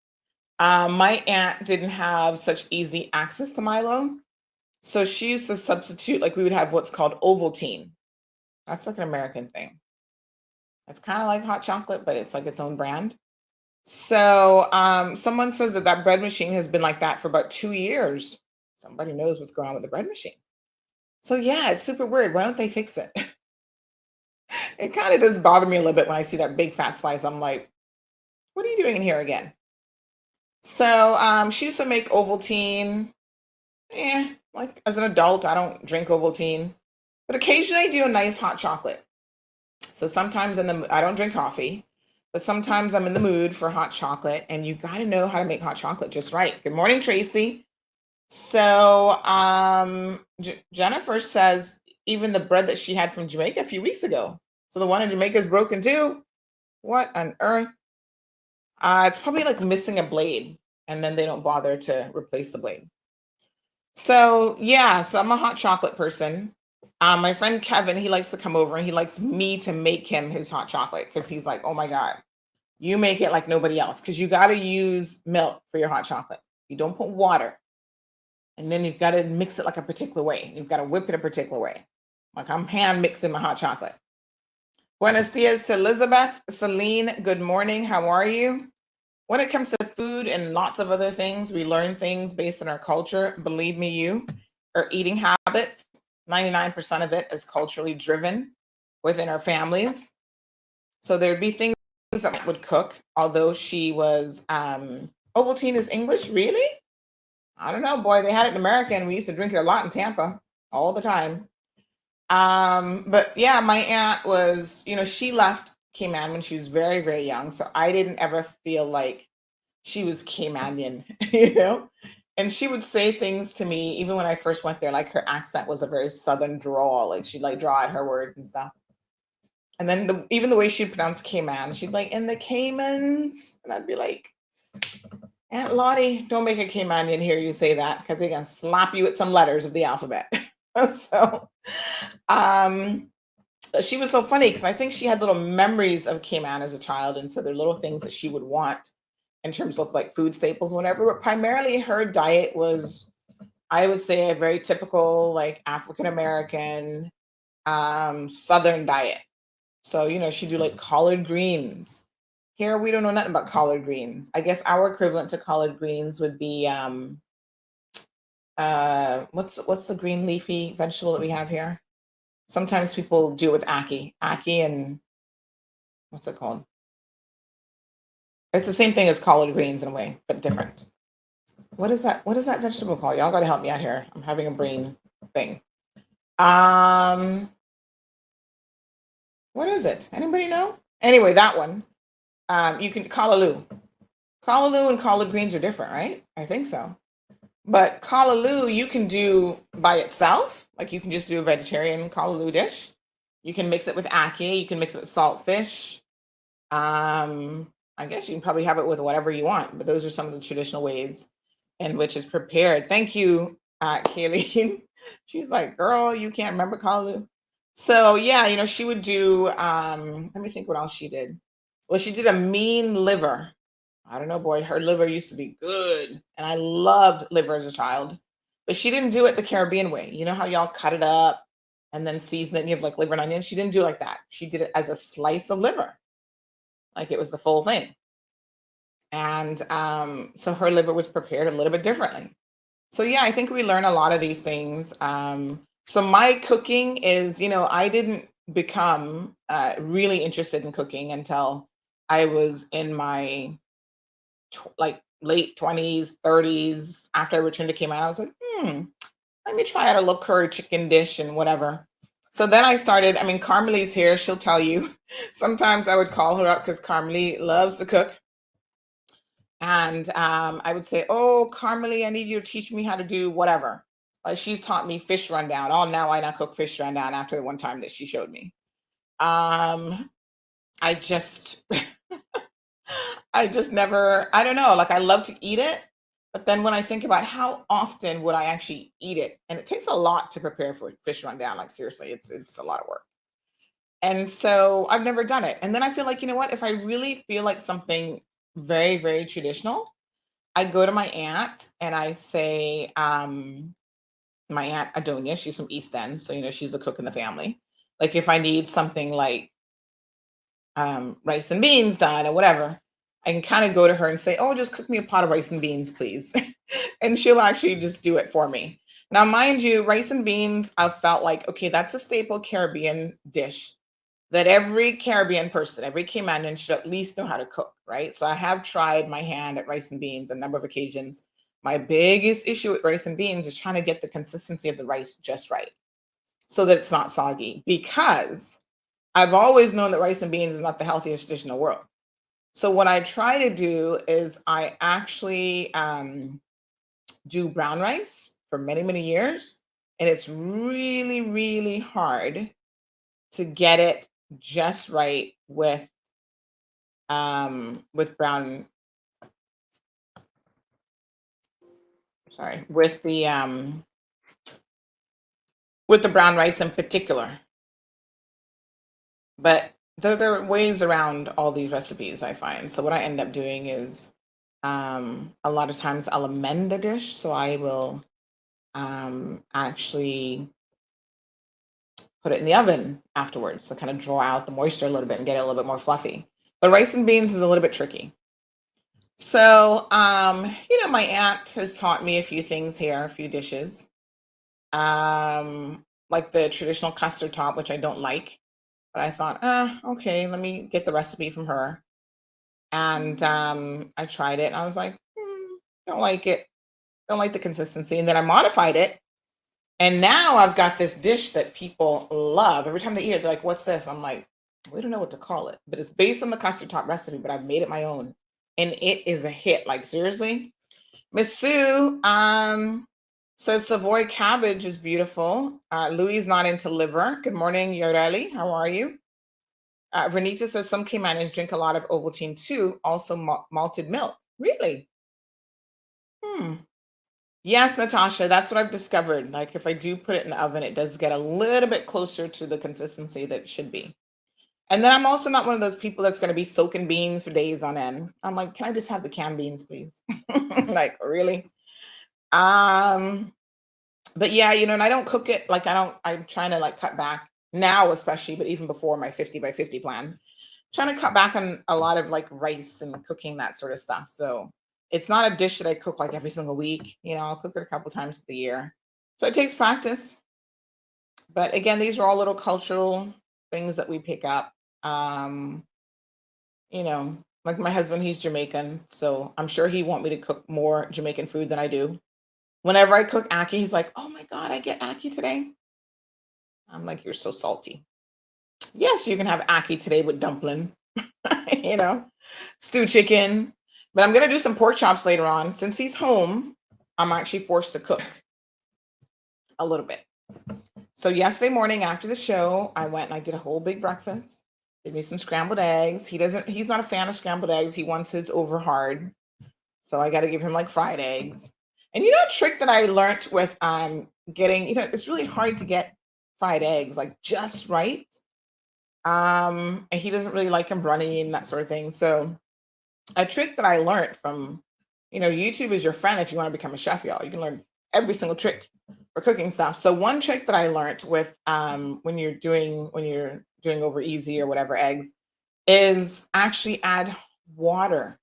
My aunt didn't have such easy access to Milo. So she used to substitute, like we would have what's called Ovaltine. That's like an American thing. It's kind of like hot chocolate, but it's like its own brand. So someone says that bread machine has been like that for about 2 years. Somebody knows what's going on with the bread machine. So yeah, it's super weird. Why don't they fix it? It kind of does bother me a little bit when I see that big fat slice. I'm like, what are you doing in here again? So she used to make Ovaltine. Like as an adult, I don't drink Ovaltine, but occasionally I do a nice hot chocolate. So sometimes I don't drink coffee, but sometimes I'm in the mood for hot chocolate, and you got to know how to make hot chocolate just right. Good morning, Tracy. So Jennifer says even the bread that she had from Jamaica a few weeks ago. So the one in Jamaica is broken too. What on earth? It's probably like missing a blade, and then they don't bother to replace the blade. So yeah, so I'm a hot chocolate person. My friend Kevin, he likes to come over and he likes me to make him his hot chocolate because he's like, oh my God, you make it like nobody else because you got to use milk for your hot chocolate. You don't put water. And then you've got to mix it like a particular way. You've got to whip it a particular way. Like I'm hand mixing my hot chocolate. Buenos dias to Elizabeth. Celine, good morning. How are you? When it comes to food and lots of other things, we learn things based on our culture. Believe me, our eating habits, 99% of it is culturally driven within our families. So there'd be things that I would cook, although she was, Ovaltine is English, really? I don't know, boy, they had it in America and we used to drink it a lot in Tampa all the time. But yeah, my aunt was, she left Cayman when she was very, very young. So I didn't ever feel like she was Caymanian, And she would say things to me, even when I first went there, like her accent was a very Southern drawl. Like she'd like draw out her words and stuff. And then even the way she'd pronounce Cayman, she'd be like, in the Caymans. And I'd be like, Aunt Lottie, don't make a Caymanian hear you say that because they're going to slap you with some letters of the alphabet. So she was so funny because I think she had little memories of Cayman as a child. And so there are little things that she would want in terms of like food staples, whatever. But primarily her diet was, I would say, a very typical like African-American Southern diet. So, she'd do like collard greens. Here, we don't know nothing about collard greens. I guess our equivalent to collard greens would be, what's the green leafy vegetable that we have here? Sometimes people do it with ackee and what's it called? It's the same thing as collard greens in a way, but different. What is that? What is that vegetable called? Y'all got to help me out here. I'm having a brain thing. What is it? Anybody know? Anyway, that one. You can callaloo. Callaloo and collard greens are different, right? I think so. But callaloo you can do by itself. Like you can just do a vegetarian callaloo dish. You can mix it with ackee. You can mix it with salt fish. I guess you can probably have it with whatever you want. But those are some of the traditional ways in which it's prepared. Thank you, Kayleen. She's like, girl, you can't remember callaloo. So yeah, she would do, let me think what else she did. Well, she did a mean liver. I don't know, boy, her liver used to be good. And I loved liver as a child. but she didn't do it the Caribbean way. You know how y'all cut it up and then season it and you have like liver and onions? She didn't do it like that. She did it as a slice of liver, like it was the full thing. And so her liver was prepared a little bit differently. So yeah, I think we learn a lot of these things. So my cooking is, I didn't become really interested in cooking until I was in my like late 20s, 30s. After I returned to Cayman, I was like, let me try out a little curry chicken dish and whatever. So then I started, Carmelie's here. She'll tell you. Sometimes I would call her up because Carmelie loves to cook. And I would say, oh, Carmelie, I need you to teach me how to do whatever. Like she's taught me fish rundown. Oh, now I not cook fish rundown after the one time that she showed me. I just, I just never, I don't know, like I love to eat it. But then when I think about how often would I actually eat it, and it takes a lot to prepare for fish rundown, like seriously, it's a lot of work. And so I've never done it. And then I feel like, you know what, if I really feel like something very, very traditional, I go to my aunt and I say, my aunt Adonia, she's from East End, so she's a cook in the family. Like if I need something like rice and beans done or whatever, I can kind of go to her and say, oh, just cook me a pot of rice and beans, please. And she'll actually just do it for me. Now, mind you, rice and beans, I've felt like, okay, that's a staple Caribbean dish that every Caribbean person, every Caymanian should at least know how to cook, right? So I have tried my hand at rice and beans a number of occasions. My biggest issue with rice and beans is trying to get the consistency of the rice just right so that it's not soggy, because I've always known that rice and beans is not the healthiest dish in the world. So what I try to do is I actually do brown rice for many, many years. And it's really, really hard to get it just right with brown, with the brown rice in particular. But there are ways around all these recipes, I find. So what I end up doing is a lot of times I'll amend the dish. So I will actually put it in the oven afterwards to kind of draw out the moisture a little bit and get it a little bit more fluffy. But rice and beans is a little bit tricky. So, my aunt has taught me a few things here, a few dishes, like the traditional custard top, which I don't like. But I thought, okay, let me get the recipe from her. And I tried it and I was like, don't like it. Don't like the consistency. And then I modified it. And now I've got this dish that people love. Every time they eat it, they're like, what's this? I'm like, we don't know what to call it. But it's based on the custard top recipe, but I've made it my own. And it is a hit. Like, seriously. Miss Sue says Savoy cabbage is beautiful. Louis is not into liver. Good morning, Yoreli. How are you? Renita says some Caymanians drink a lot of Ovaltine too, also malted milk. Really? Yes, Natasha, that's what I've discovered. Like if I do put it in the oven, it does get a little bit closer to the consistency that it should be. And then I'm also not one of those people that's going to be soaking beans for days on end. I'm like, can I just have the canned beans, please? Like, really? But yeah, and I don't cook it. Like I'm trying to like cut back now, especially, but even before my 50 by 50 plan, trying to cut back on a lot of like rice and cooking, that sort of stuff. So it's not a dish that I cook like every single week. I'll cook it a couple times of the year. So it takes practice. But again, these are all little cultural things that we pick up. Like my husband, he's Jamaican. So I'm sure he want me to cook more Jamaican food than I do. Whenever I cook ackee, he's like, oh my God, I get ackee today. I'm like, you're so salty. Yes, you can have ackee today with dumpling, stew chicken. But I'm going to do some pork chops later on. Since he's home, I'm actually forced to cook a little bit. So yesterday morning after the show, I went and I did a whole big breakfast. Did me some scrambled eggs. He's not a fan of scrambled eggs. He wants his over hard. So I got to give him like fried eggs. And a trick that I learned with getting, it's really hard to get fried eggs like just right. And he doesn't really like them runny and that sort of thing. So a trick that I learned from, YouTube is your friend if you want to become a chef, y'all. You can learn every single trick for cooking stuff. So one trick that I learned with when you're doing over easy or whatever eggs is actually add water.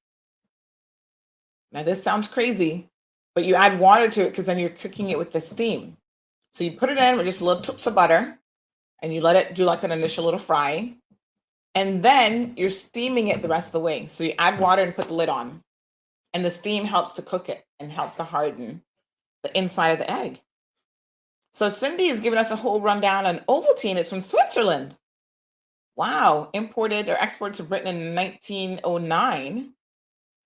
Now this sounds crazy, but you add water to it because then you're cooking it with the steam. So you put it in with just little tips of butter and you let it do like an initial little fry. And then you're steaming it the rest of the way. So you add water and put the lid on. And the steam helps to cook it and helps to harden the inside of the egg. So Cindy is giving us a whole rundown on Ovaltine. It's from Switzerland. Wow. Imported or exported to Britain in 1909.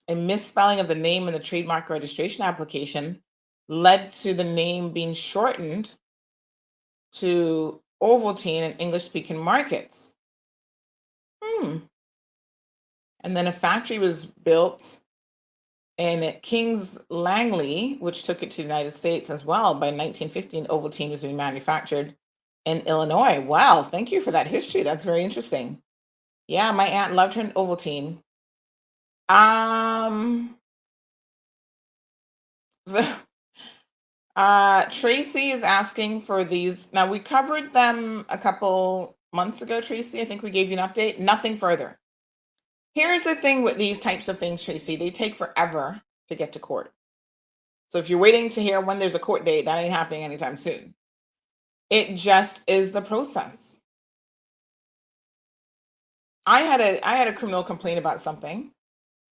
A misspelling of the name in the trademark registration application led to the name being shortened to Ovaltine in English-speaking markets. And then a factory was built in Kings Langley, which took it to the United States as well. By 1915, Ovaltine was being manufactured in Illinois. Wow, thank you for that history. That's very interesting. Yeah, my aunt loved her Ovaltine. So, Tracy is asking for these. Now, we covered them a couple months ago, Tracy. I think we gave you an update. Nothing further. Here's the thing with these types of things, Tracy. They take forever to get to court. So if you're waiting to hear when there's a court date, that ain't happening anytime soon. It just is the process. I had a criminal complaint about something,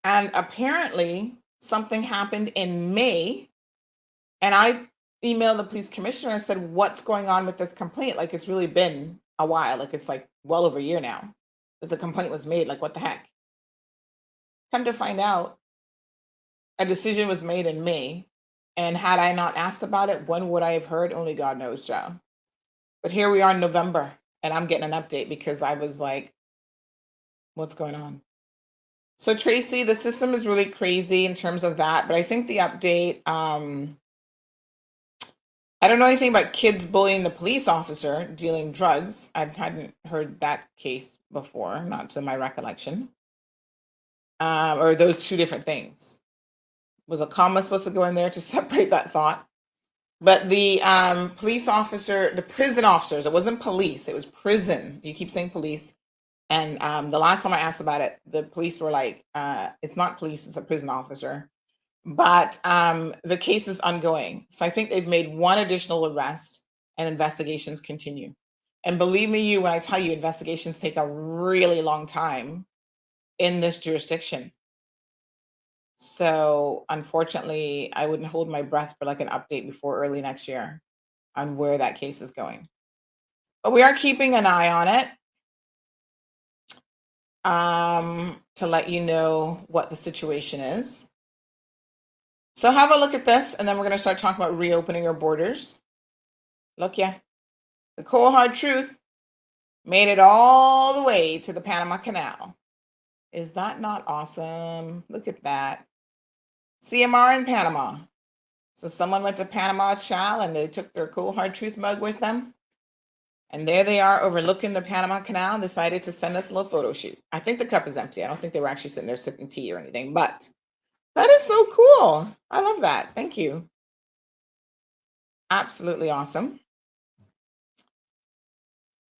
and apparently something happened in May, and I emailed the police commissioner and said, what's going on with this complaint? Like, it's really been a while. Like, it's like well over a year now that the complaint was made. Like, what the heck? Come to find out, a decision was made in May. And had I not asked about it, when would I have heard? Only God knows, Joe. But here we are in November, and I'm getting an update because I was like, what's going on? So, Tracy, the system is really crazy in terms of that. But I think the update, I don't know anything about kids bullying the police officer dealing drugs. I hadn't heard that case before, not to my recollection. Or those two different things. Was a comma supposed to go in there to separate that thought? But the police officer, the prison officers, it wasn't police, it was prison. You keep saying police. And the last time I asked about it, the police were like, it's not police, it's a prison officer. But the case is ongoing. So I think they've made one additional arrest and investigations continue. And believe me, when I tell you, investigations take a really long time in this jurisdiction. So unfortunately, I wouldn't hold my breath for like an update before early next year on where that case is going. But we are keeping an eye on it to let you know what the situation is. So have a look at this, and then we're going to start talking about reopening our borders. Look, yeah, the cold hard truth made it all the way to the Panama Canal. Is that not awesome? Look at that. CMR in Panama. So someone went to Panama, child, and they took their cold hard truth mug with them. And there they are overlooking the Panama Canal and decided to send us a little photo shoot. I think the cup is empty. I don't think they were actually sitting there sipping tea or anything, but that is so cool. I love that. Thank you. Absolutely awesome.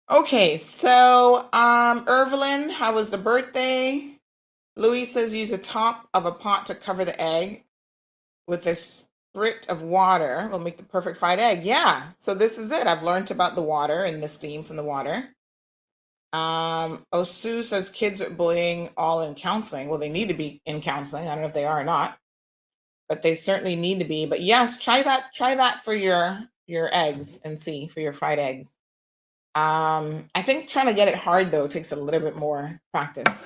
Okay, so Irvelyn, how was the birthday? Louis says use the top of a pot to cover the egg with a sprit of water. Will make the perfect fried egg. Yeah, so this is it. I've learned about the water and the steam from the water. Osu says kids are bullying all in counseling. Well, they need to be in counseling. I don't know if they are or not, but they certainly need to be. But yes, try that for your eggs and see, for your fried eggs. I think trying to get it hard though takes a little bit more practice.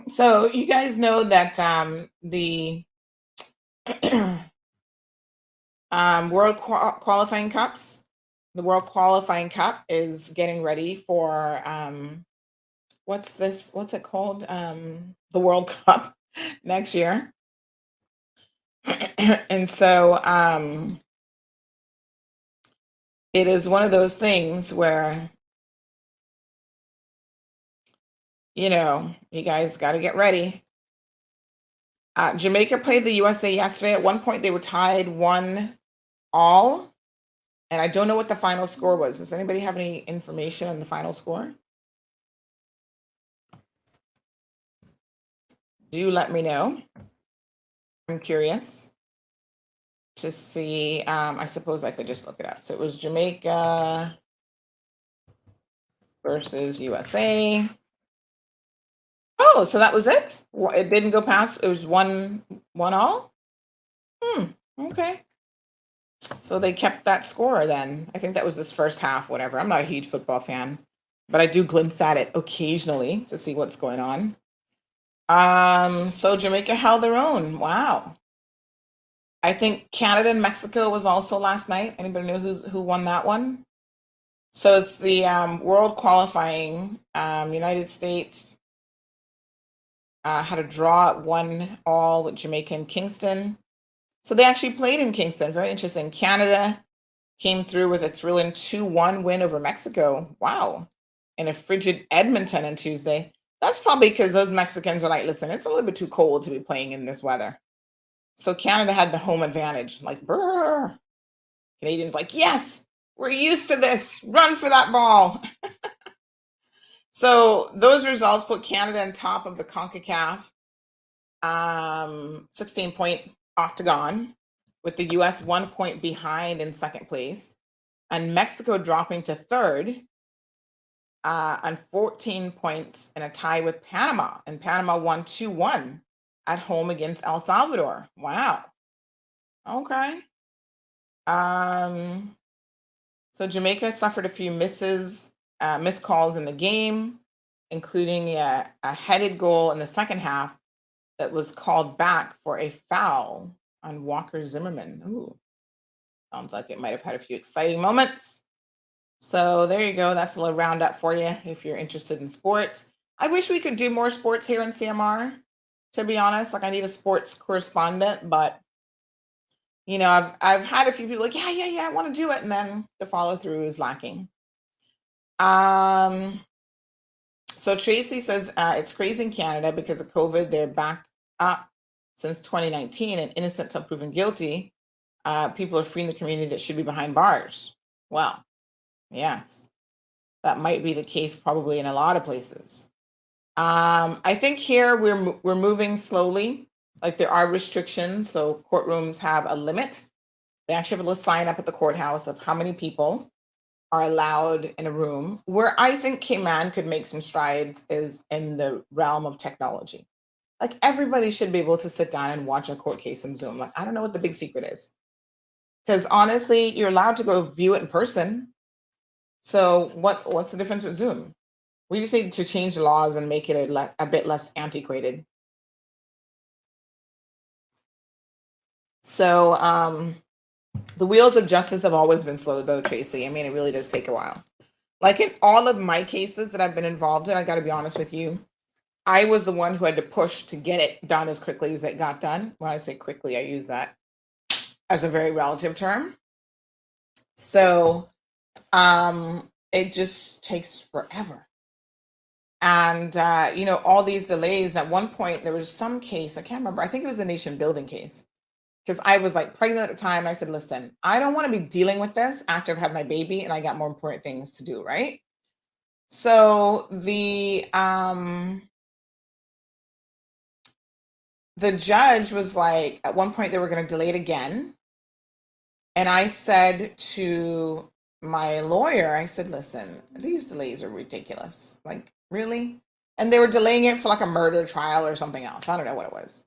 So you guys know that the World Qualifying Cups, the World Qualifying Cup is getting ready for what's it called? The World Cup next year. And so it is one of those things where, you know, you guys got to get ready. Jamaica played the USA yesterday. At one point, they were tied 1-1 all. And I don't know what the final score was. Does anybody have any information on the final score? Do let me know. I'm curious to see. I suppose I could just look it up. So it was Jamaica versus USA. Oh, so that was it? It didn't go past. It was 1-1 Okay. So they kept that score then. I think that was this first half, whatever. I'm not a huge football fan, but I do glimpse at it occasionally to see what's going on. So Jamaica held their own. Wow. I think Canada and Mexico was also last night. Anybody know who won that one? So it's the world qualifying. United States had a draw at 1-1 with Jamaica and Kingston. So they actually played in Kingston. Very interesting. Canada came through with a thrilling 2-1 win over Mexico. Wow. In a frigid Edmonton on Tuesday. That's probably because those Mexicans are like, listen, it's a little bit too cold to be playing in this weather. So Canada had the home advantage. Like, brr. Canadians like, yes, we're used to this. Run for that ball. So those results put Canada on top of the CONCACAF 16-point octagon, with the US 1 point behind in second place, and Mexico dropping to third on 14 points in a tie with Panama. And Panama won 2-1 at home against El Salvador. Wow. Okay. So Jamaica suffered a few missed calls in the game, including a headed goal in the second half that was called back for a foul on Walker Zimmerman. Ooh, sounds like it might have had a few exciting moments. So there you go. That's a little roundup for you if you're interested in sports. I wish we could do more sports here in CMR, to be honest. Like, I need a sports correspondent, but I've had a few people like, yeah, I want to do it, and then the follow through is lacking. So Tracy says it's crazy in Canada because of COVID. They're backed up since 2019 and innocent until proven guilty. People are freeing the community that should be behind bars. Well, yes, that might be the case probably in a lot of places. I think here we're moving slowly. Like, there are restrictions. So courtrooms have a limit. They actually have a little sign up at the courthouse of how many people are allowed in a room. Where I think Cayman could make some strides is in the realm of technology. Like, everybody should be able to sit down and watch a court case in Zoom. Like, I don't know what the big secret is. Because honestly, you're allowed to go view it in person. So what's the difference with Zoom? We just need to change the laws and make it a bit less antiquated. So the wheels of justice have always been slow, though, Tracy. I mean, it really does take a while. Like, in all of my cases that I've been involved in, I got to be honest with you, I was the one who had to push to get it done as quickly as it got done. When I say quickly, I use that as a very relative term. So it just takes forever. And, all these delays. At one point, there was some case, I can't remember, I think it was the nation building case. Because I was like pregnant at the time. And I said, listen, I don't want to be dealing with this after I've had my baby and I got more important things to do, right? So the judge was like, at one point they were going to delay it again. And I said to my lawyer, I said, listen, these delays are ridiculous. Like, really? And they were delaying it for like a murder trial or something else. I don't know what it was.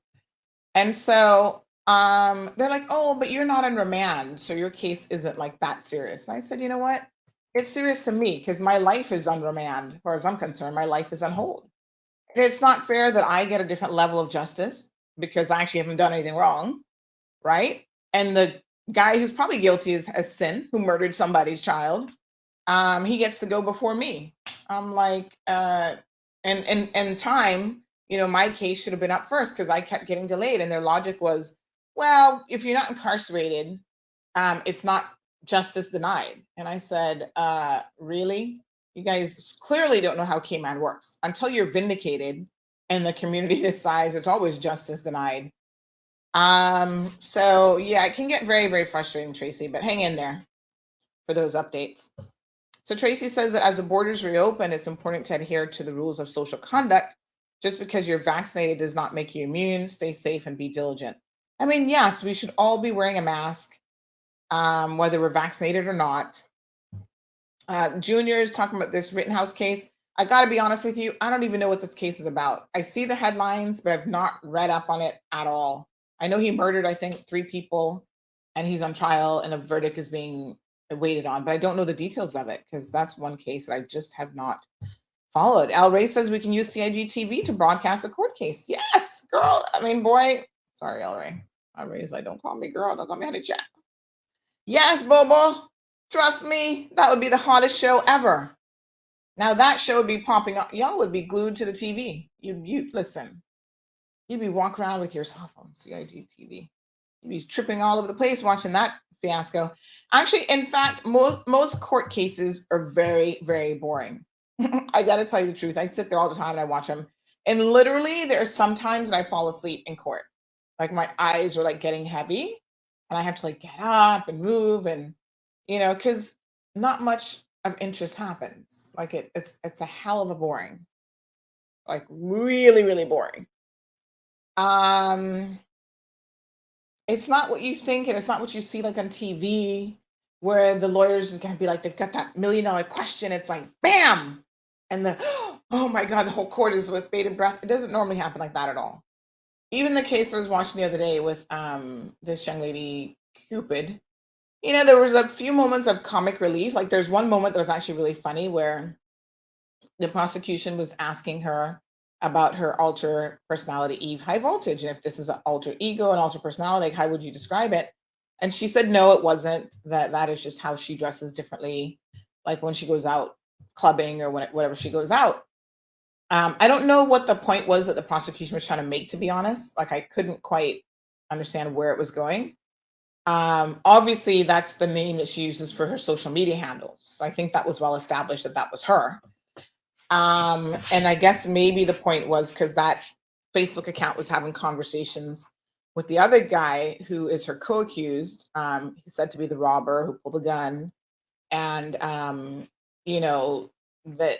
And so they're like, oh, but you're not on remand, so your case isn't like that serious. And I said, you know what? It's serious to me because my life is on remand. As far as I'm concerned, my life is on hold. It's not fair that I get a different level of justice because I actually haven't done anything wrong, right? And the guy who's probably guilty as sin, who murdered somebody's child, he gets to go before me. I'm like, and time, my case should have been up first because I kept getting delayed. And their logic was, well, if you're not incarcerated, it's not justice denied. And I said, really? You guys clearly don't know how Cayman works. Until you're vindicated and the community decides, it's always justice denied. So yeah, it can get very, very frustrating, Tracy, but hang in there for those updates. So Tracy says that as the borders reopen, it's important to adhere to the rules of social conduct. Just because you're vaccinated does not make you immune. Stay safe and be diligent. I mean, yes, we should all be wearing a mask, whether we're vaccinated or not. Junior is talking about this Rittenhouse case. I got to be honest with you. I don't even know what this case is about. I see the headlines, but I've not read up on it at all. I know he murdered, I think, 3 people, and he's on trial, and a verdict is being waited on, but I don't know the details of it because that's one case that I just have not followed. Al Ray says we can use CIG to broadcast the court case. Yes, girl. I mean, boy. Sorry, Al Ray. Al Ray's like, don't call me girl. Don't call me honey chat. Yes, Bobo. Trust me, that would be the hottest show ever. Now that show would be popping up. Y'all would be glued to the TV. You listen. You'd be walking around with your cell phone, CIG TV. You'd be tripping all over the place watching that fiasco. Actually, in fact, most court cases are very, very boring. I got to tell you the truth. I sit there all the time and I watch them. And literally, there are some times that I fall asleep in court. Like my eyes are like getting heavy and I have to like get up and move and, because not much of interest happens. Like it's a hell of a boring, like really, really boring. It's not what you think, and it's not what you see like on TV, where the lawyers is gonna be like, they've got that $1 million question. It's like, bam, and oh my God, the whole court is with bated breath. It doesn't normally happen like that at all. Even the case I was watching the other day with this young lady, Cupid, there was a few moments of comic relief. Like there's one moment that was actually really funny where the prosecution was asking her about her alter personality, Eve High Voltage, and if this is an alter ego, an alter personality, like how would you describe it? And she said, no, it wasn't. That is just how she dresses differently, like when she goes out clubbing or whatever she goes out. I don't know what the point was that the prosecution was trying to make, to be honest. Like I couldn't quite understand where it was going. Obviously, that's the name that she uses for her social media handles. So I think that was well established that was her. And I guess maybe the point was because that Facebook account was having conversations with the other guy who is her co-accused. He's said to be the robber who pulled the gun, and that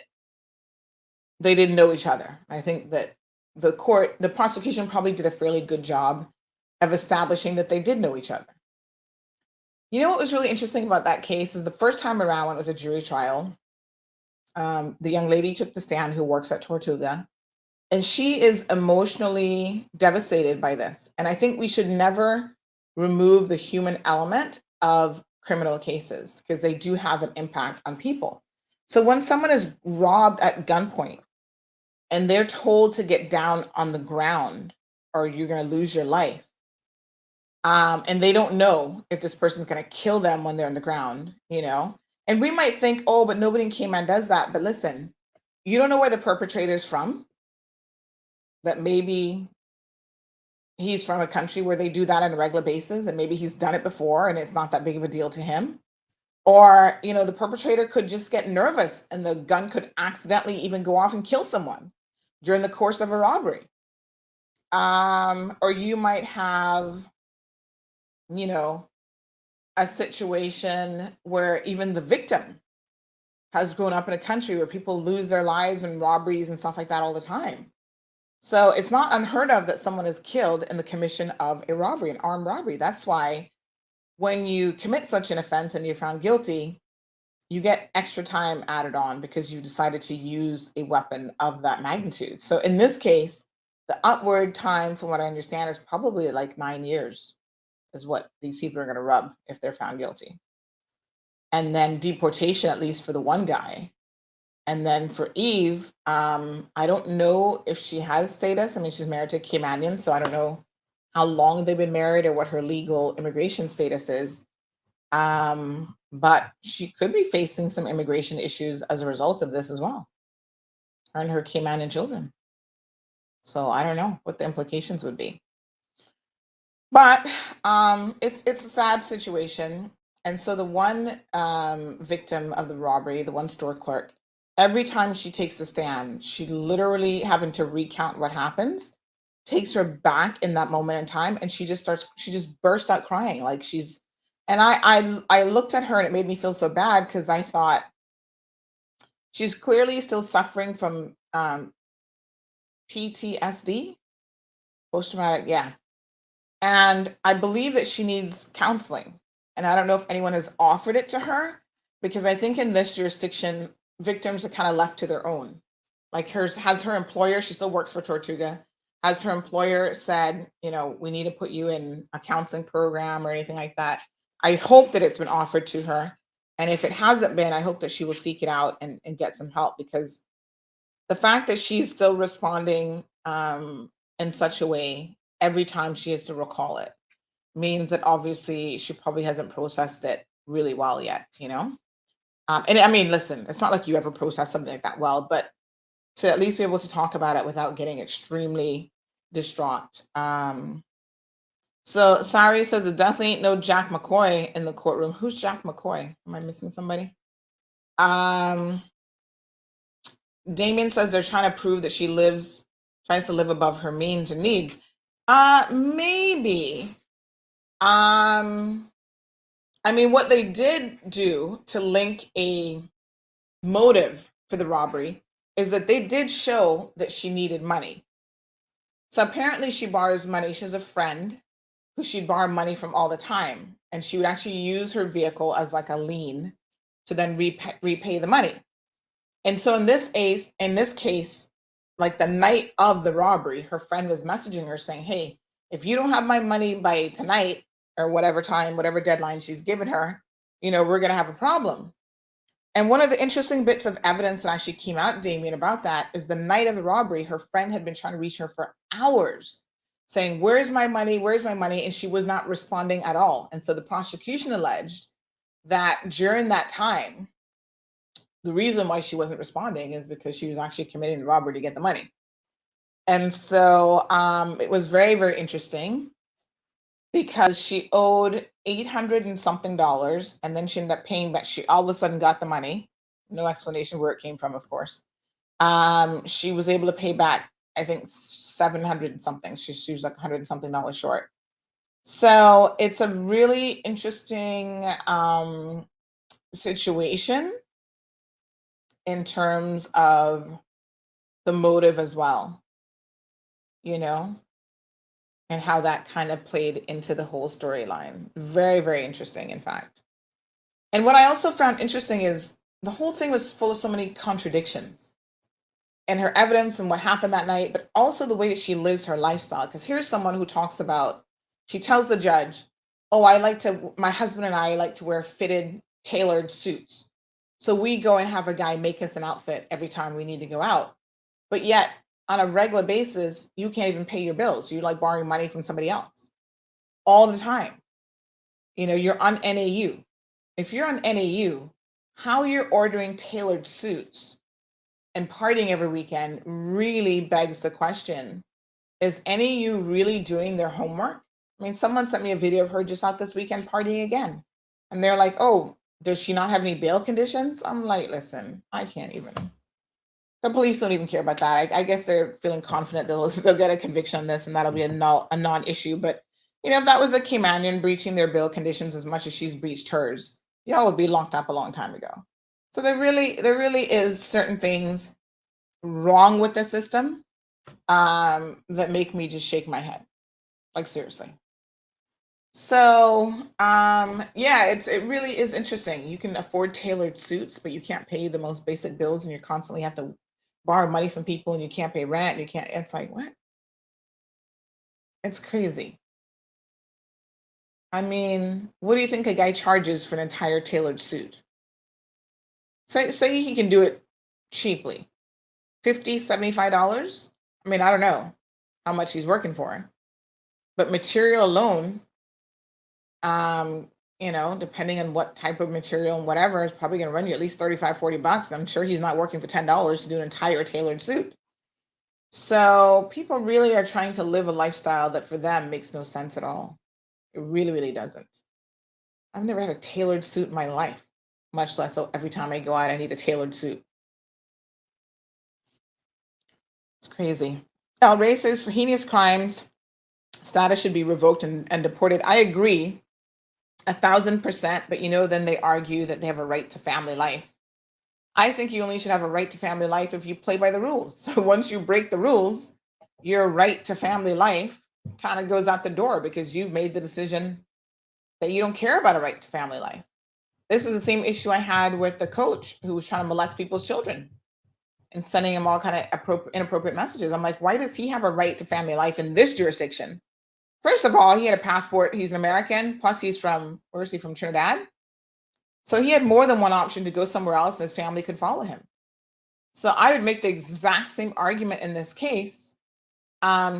they didn't know each other. I think that the prosecution probably did a fairly good job of establishing that they did know each other. What was really interesting about that case is the first time around when it was a jury trial, the young lady took the stand who works at Tortuga, and she is emotionally devastated by this. And I think we should never remove the human element of criminal cases because they do have an impact on people. So when someone is robbed at gunpoint and they're told to get down on the ground or you're going to lose your life, and they don't know if this person's going to kill them when they're on the ground, and we might think, oh, but nobody in Cayman does that. But listen, you don't know where the perpetrator is from, that maybe he's from a country where they do that on a regular basis, and maybe he's done it before and it's not that big of a deal to him. Or, the perpetrator could just get nervous and the gun could accidentally even go off and kill someone during the course of a robbery. Or you might have, a situation where even the victim has grown up in a country where people lose their lives in robberies and stuff like that all the time. So it's not unheard of that someone is killed in the commission of a robbery, an armed robbery. That's why when you commit such an offense and you're found guilty, you get extra time added on because you decided to use a weapon of that magnitude. So in this case, the upward time, from what I understand, is probably like 9 years is what these people are going to rub if they're found guilty. And then deportation, at least for the one guy. And then for Eve, I don't know if she has status. I mean, she's married to a Caymanian, so I don't know how long they've been married or what her legal immigration status is. But she could be facing some immigration issues as a result of this as well. Her and her Caymanian children. So I don't know what the implications would be. But it's a sad situation. And so the one victim of the robbery, the one store clerk, every time she takes a stand, she literally having to recount what happens. takes her back in that moment in time, and she just burst out crying like and I looked at her and it made me feel so bad because I thought she's clearly still suffering from PTSD, post traumatic, yeah. And I believe that she needs counseling. And I don't know if anyone has offered it to her because I think in this jurisdiction, victims are kind of left to their own. Like hers has her employer, she still works for Tortuga, has her employer said, we need to put you in a counseling program or anything like that. I hope that it's been offered to her. And if it hasn't been, I hope that she will seek it out and get some help, because the fact that she's still responding in such a way every time she has to recall it means that obviously she probably hasn't processed it really well yet, and I mean, listen, it's not like you ever process something like that well, but to at least be able to talk about it without getting extremely distraught. So Sari says it definitely ain't no Jack McCoy in the courtroom. Who's Jack McCoy? Am I missing somebody? Damien says they're trying to prove that she tries to live above her means or needs. Maybe. I mean, what they did do to link a motive for the robbery is that they did show that she needed money. So apparently she borrows money. She has a friend who she'd borrow money from all the time, and she would actually use her vehicle as like a lien to then repay the money. And so in this case, like the night of the robbery, her friend was messaging her saying, hey, if you don't have my money by tonight or whatever time, whatever deadline she's given her, we're going to have a problem. And one of the interesting bits of evidence that actually came out, Damien, about that is the night of the robbery, her friend had been trying to reach her for hours saying, where's my money? Where's my money? And she was not responding at all. And so the prosecution alleged that during that time, the reason why she wasn't responding is because she was actually committing the robbery to get the money. And so it was very, very interesting because she owed $800 and something, and then she ended up paying back. She all of a sudden got the money. No explanation where it came from, of course. She was able to pay back, I think, $700 and something. She was like $100 and something short. So it's a really interesting situation in terms of the motive as well, and how that kind of played into the whole storyline. Very, very interesting, in fact. And what I also found interesting is the whole thing was full of so many contradictions and her evidence and what happened that night, but also the way that she lives her lifestyle. Because here's someone who talks about, she tells the judge, oh, my husband and I like to wear fitted, tailored suits. So we go and have a guy make us an outfit every time we need to go out. But yet, on a regular basis, you can't even pay your bills. You're like borrowing money from somebody else all the time. You're on NAU. If you're on NAU, how you're ordering tailored suits and partying every weekend really begs the question, is NAU really doing their homework? I mean, someone sent me a video of her just out this weekend partying again. And they're like, oh, does she not have any bail conditions? I'm like, listen, I can't even. The police don't even care about that. I guess they're feeling confident they'll get a conviction on this and that'll be a non-issue. But, if that was a Caymanian breaching their bail conditions as much as she's breached hers, y'all would be locked up a long time ago. So there really is certain things wrong with the system that make me just shake my head. Like, seriously. So, it really is interesting. You can afford tailored suits, but you can't pay the most basic bills, and you constantly have to borrow money from people, and you can't pay rent. It's like, what? It's crazy. I mean, what do you think a guy charges for an entire tailored suit? Say he can do it cheaply. $50, $75? I mean, I don't know how much he's working for. But material alone, depending on what type of material and whatever, is probably going to run you at least $35, $40. I'm sure he's not working for $10 to do an entire tailored suit. So people really are trying to live a lifestyle that for them makes no sense at all. It really, really doesn't. I've never had a tailored suit in my life, much less so every time I go out, I need a tailored suit. It's crazy. El Rey says for heinous crimes, status should be revoked and deported. I agree 1,000%, but then they argue that they have a right to family life. I think you only should have a right to family life if you play by the rules. So once you break the rules, your right to family life kind of goes out the door because you've made the decision that you don't care about a right to family life. This was the same issue I had with the coach who was trying to molest people's children and sending him all kind of inappropriate messages. I'm like, why does he have a right to family life in this jurisdiction? First of all, he had a passport. He's an American. Plus, he's from, where is he from? Trinidad. So he had more than one option to go somewhere else and his family could follow him. So I would make the exact same argument in this case.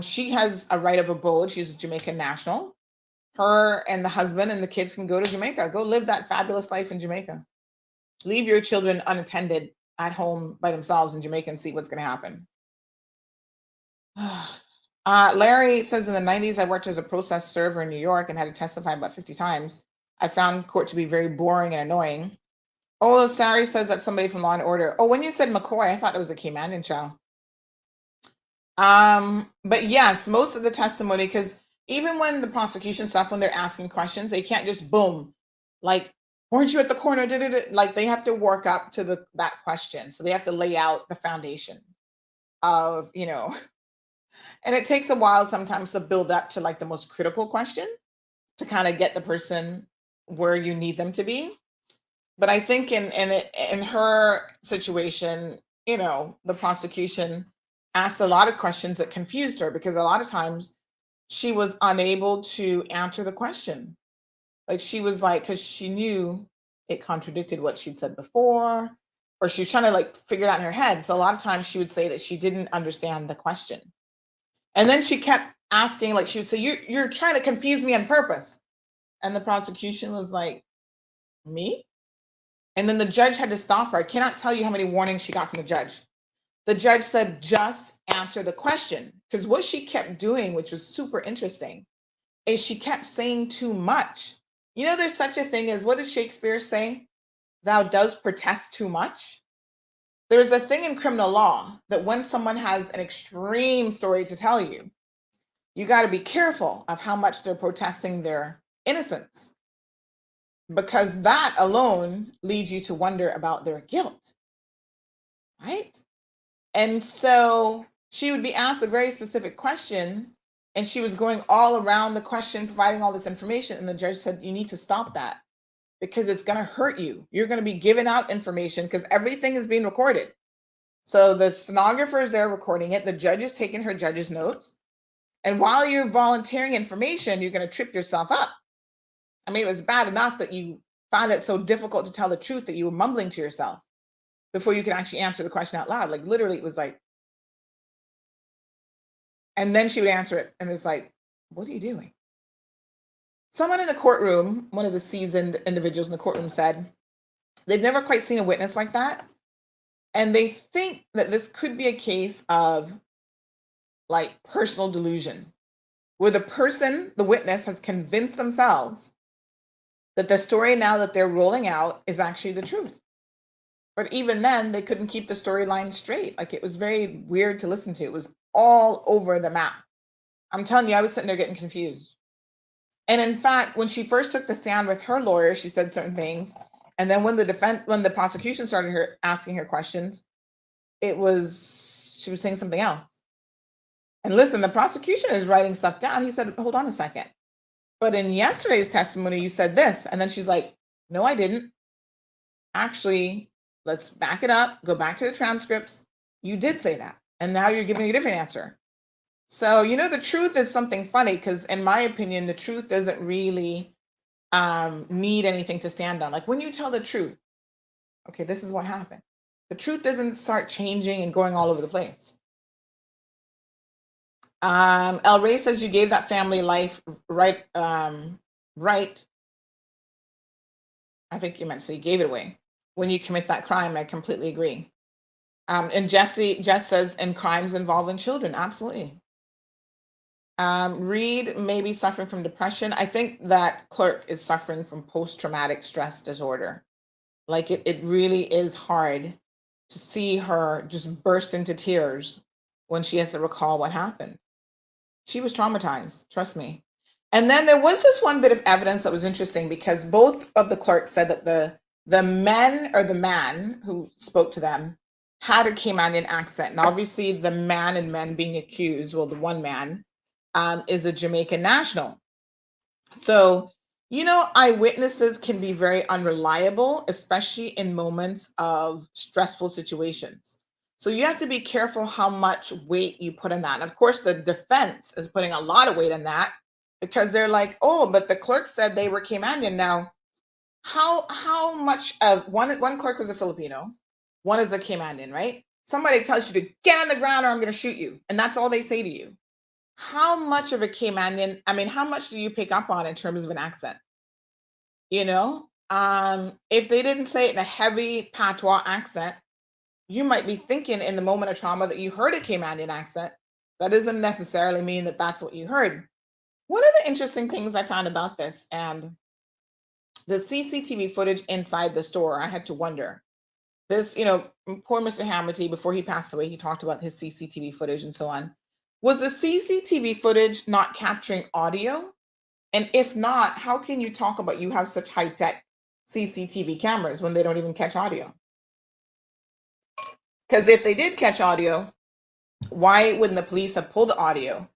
She has a right of abode. She's a Jamaican national. Her and the husband and the kids can go to Jamaica. Go live that fabulous life in Jamaica. Leave your children unattended at home by themselves in Jamaica and see what's going to happen. Larry says in the 90s, I worked as a process server in New York and had to testify about 50 times. I found court to be very boring and annoying. Oh, Sari says that's somebody from Law and Order. Oh, when you said McCoy, I thought it was a Caymanian child. But yes, most of the testimony, because even when the prosecution stuff, when they're asking questions, they can't just boom, like, weren't you at the corner? Like they have to work up to that question. So they have to lay out the foundation of, and it takes a while sometimes to build up to like the most critical question to kind of get the person where you need them to be. But I think in her situation, the prosecution asked a lot of questions that confused her because a lot of times she was unable to answer the question. Like she was like, because she knew it contradicted what she'd said before, or she was trying to like figure it out in her head. So a lot of times she would say that she didn't understand the question. And then she kept asking, like she would say, you're trying to confuse me on purpose. And the prosecution was like, me? And then the judge had to stop her. I cannot tell you how many warnings she got from the judge. The judge said, just answer the question. Because what she kept doing, which was super interesting, is she kept saying too much. There's such a thing as, what did Shakespeare say? Thou dost protest too much. There's a thing in criminal law that when someone has an extreme story to tell you, you got to be careful of how much they're protesting their innocence, because that alone leads you to wonder about their guilt, right? And so she would be asked a very specific question, and she was going all around the question, providing all this information, and the judge said, you need to stop that because it's going to hurt you. You're going to be giving out information because everything is being recorded. So the stenographer is there recording it. The judge is taking her judge's notes. And while you're volunteering information, you're going to trip yourself up. I mean, it was bad enough that you found it so difficult to tell the truth that you were mumbling to yourself before you could actually answer the question out loud. Like literally it was like, and then she would answer it. And it's like, what are you doing? Someone in the courtroom, one of the seasoned individuals in the courtroom said, they've never quite seen a witness like that. And they think that this could be a case of like personal delusion, where the witness has convinced themselves that the story now that they're rolling out is actually the truth. But even then, they couldn't keep the storyline straight. Like it was very weird to listen to. It was all over the map. I'm telling you, I was sitting there getting confused. And in fact, when she first took the stand with her lawyer, she said certain things. And then when the prosecution started asking her questions, she was saying something else. And listen, the prosecution is writing stuff down. He said, hold on a second. But in yesterday's testimony, you said this. And then she's like, no, I didn't. Actually, let's back it up. Go back to the transcripts. You did say that. And now you're giving a different answer. So, the truth is something funny because in my opinion, the truth doesn't really need anything to stand on. Like when you tell the truth, okay, this is what happened. The truth doesn't start changing and going all over the place. El Rey says you gave that family life right. Right. I think you meant to say you gave it away when you commit that crime. I completely agree. And Jess says, and crimes involving children. Absolutely. Reed may be suffering from depression. I think that clerk is suffering from post-traumatic stress disorder. Like it really is hard to see her just burst into tears when she has to recall what happened. She was traumatized, trust me. And then there was this one bit of evidence that was interesting because both of the clerks said that the man who spoke to them had a Caymanian accent. And obviously the man being accused, well, the one man is a Jamaican national. So, eyewitnesses can be very unreliable, especially in moments of stressful situations. So you have to be careful how much weight you put in that. And of course, the defense is putting a lot of weight on that because they're like, oh, but the clerk said they were Caymanian. Now, how much of one clerk was a Filipino, one is a Caymanian, right? Somebody tells you to get on the ground or I'm going to shoot you, and that's all they say to you. How much of a Caymanian? I mean, how much do you pick up on in terms of an accent? If they didn't say it in a heavy patois accent, you might be thinking in the moment of trauma that you heard a Caymanian accent. That doesn't necessarily mean that that's what you heard. One of the interesting things I found about this and the CCTV footage inside the store, I had to wonder. This, poor Mr. Hamerty, before he passed away, he talked about his CCTV footage and so on. Was the CCTV footage not capturing audio? And if not, how can you talk about you have such high-tech CCTV cameras when they don't even catch audio? Because if they did catch audio, why wouldn't the police have pulled the audio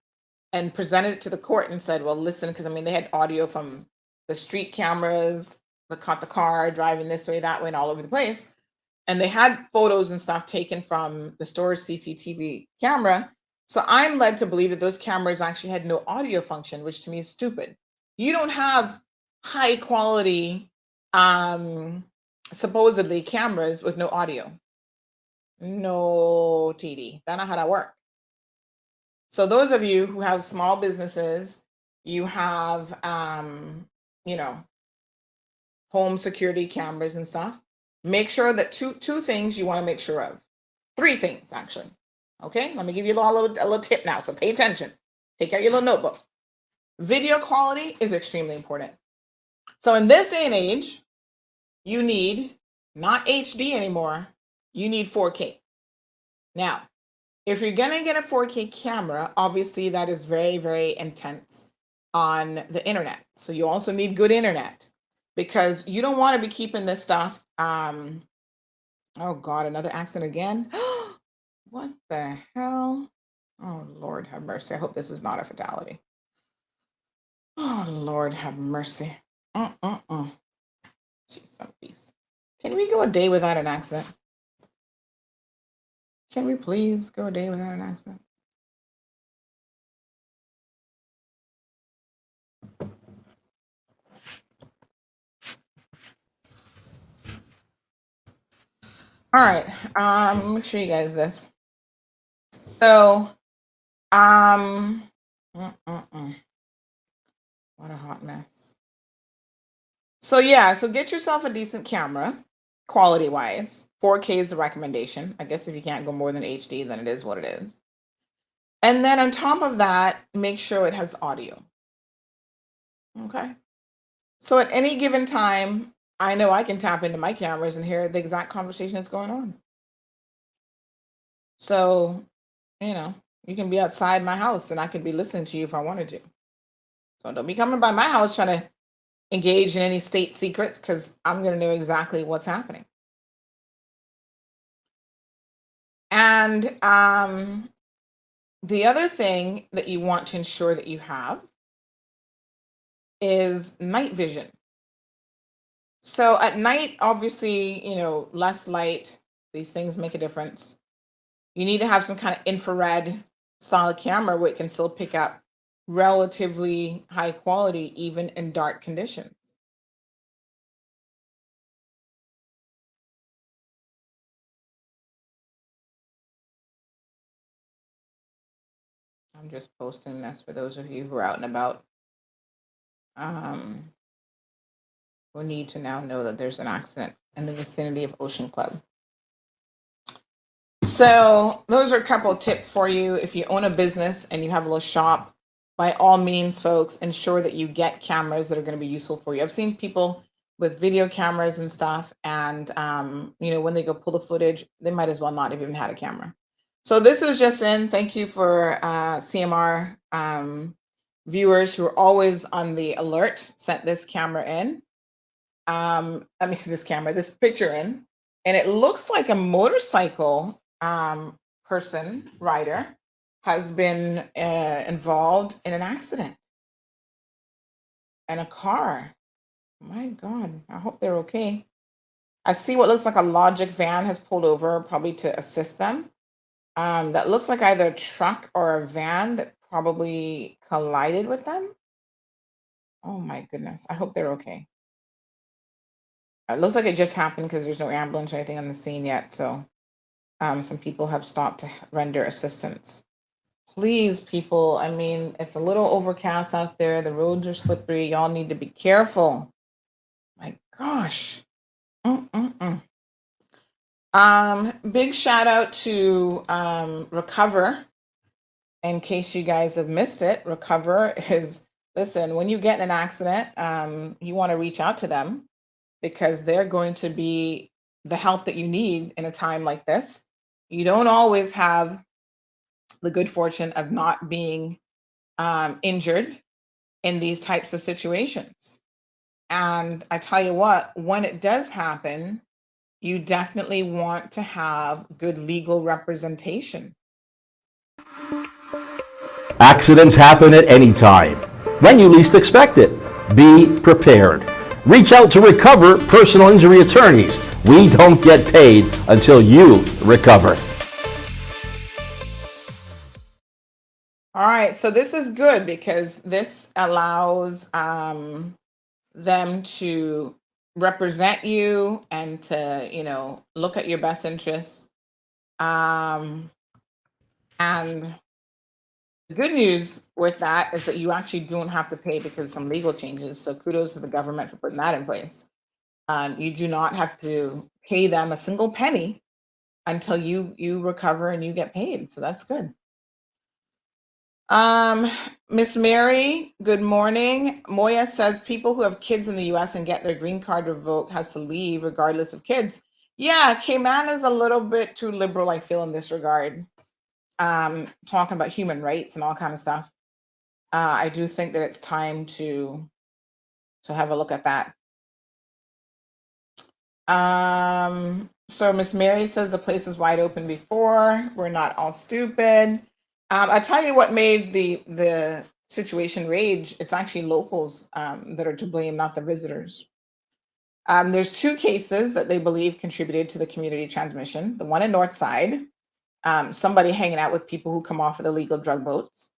and presented it to the court and said, well, listen, because they had audio from the street cameras that caught the car driving this way, that way, and all over the place. And they had photos and stuff taken from the store's CCTV camera. So I'm led to believe that those cameras actually had no audio function, which to me is stupid. You don't have high quality, supposedly cameras with no audio. No, TD. That's not how that works. So those of you who have small businesses, you have, home security cameras and stuff, make sure that two things you want to make sure of. 3 things, actually. Okay, let me give you a little tip now, so pay attention. Take out your little notebook. Video quality is extremely important. So in this day and age, you need not HD anymore, you need 4K. Now, if you're going to get a 4K camera, obviously that is very, very intense on the internet. So you also need good internet because you don't want to be keeping this stuff. Oh God, another accident again. What the hell? Oh, Lord have mercy. I hope this is not a fatality. Oh, Lord have mercy. Jeez, some peace. Can we go a day without an accident? Can we please go a day without an accident? All right. Let me show you guys this. So, what a hot mess. So yeah, so get yourself a decent camera, quality wise. 4K is the recommendation. I guess if you can't go more than HD, then it is what it is. And then on top of that, make sure it has audio. Okay. So at any given time, I know I can tap into my cameras and hear the exact conversation that's going on. So, you can be outside my house and I could be listening to you if I wanted to. So don't be coming by my house trying to engage in any state secrets because I'm going to know exactly what's happening. And the other thing that you want to ensure that you have is night vision. So at night, obviously, less light, these things make a difference. You need to have some kind of infrared style camera where it can still pick up relatively high quality, even in dark conditions. I'm just posting this for those of you who are out and about. We need to now know that there's an accident in the vicinity of Ocean Club. So those are a couple of tips for you. If you own a business and you have a little shop, by all means, folks, ensure that you get cameras that are going to be useful for you. I've seen people with video cameras and stuff, and when they go pull the footage, they might as well not have even had a camera. So this is just in. Thank you for CMR viewers who are always on the alert. Sent this camera in. This picture in, and it looks like a motorcycle rider has been involved in an accident and a car. My God, I hope they're okay. I see what looks like a Logic van has pulled over, probably to assist them. That looks like either a truck or a van that probably collided with them. Oh my goodness, I hope they're okay. It looks like it just happened because there's no ambulance or anything on the scene yet. So some people have stopped to render assistance. Please, people, I mean, it's a little overcast out there. The roads are slippery. Y'all need to be careful. My gosh. Big shout out to Recover. In case you guys have missed it, Recover is, listen, when you get in an accident, you want to reach out to them because they're going to be the help that you need in a time like this. You don't always have the good fortune of not being injured in these types of situations. And I tell you what, when it does happen, you definitely want to have good legal representation. Accidents happen at any time, when you least expect it. Be prepared. Reach out to Recover Personal Injury Attorneys. We don't get paid until you recover. All right, so this is good because this allows them to represent you and to, look at your best interests. And the good news with that is that you actually don't have to pay because of some legal changes. So kudos to the government for putting that in place. You do not have to pay them a single penny until you recover and you get paid. So that's good. Miss Mary, good morning. Moya says people who have kids in the US and get their green card revoked has to leave regardless of kids. Yeah, Cayman is a little bit too liberal, I feel, in this regard. Talking about human rights and all kind of stuff. I do think that it's time to have a look at that. So Miss Mary says the place was wide open before. We're not all stupid. I'll tell you what made the situation rage. It's actually locals that are to blame, not the visitors. There's two cases that they believe contributed to the community transmission. The one in Northside, somebody hanging out with people who come off of the illegal drug boats.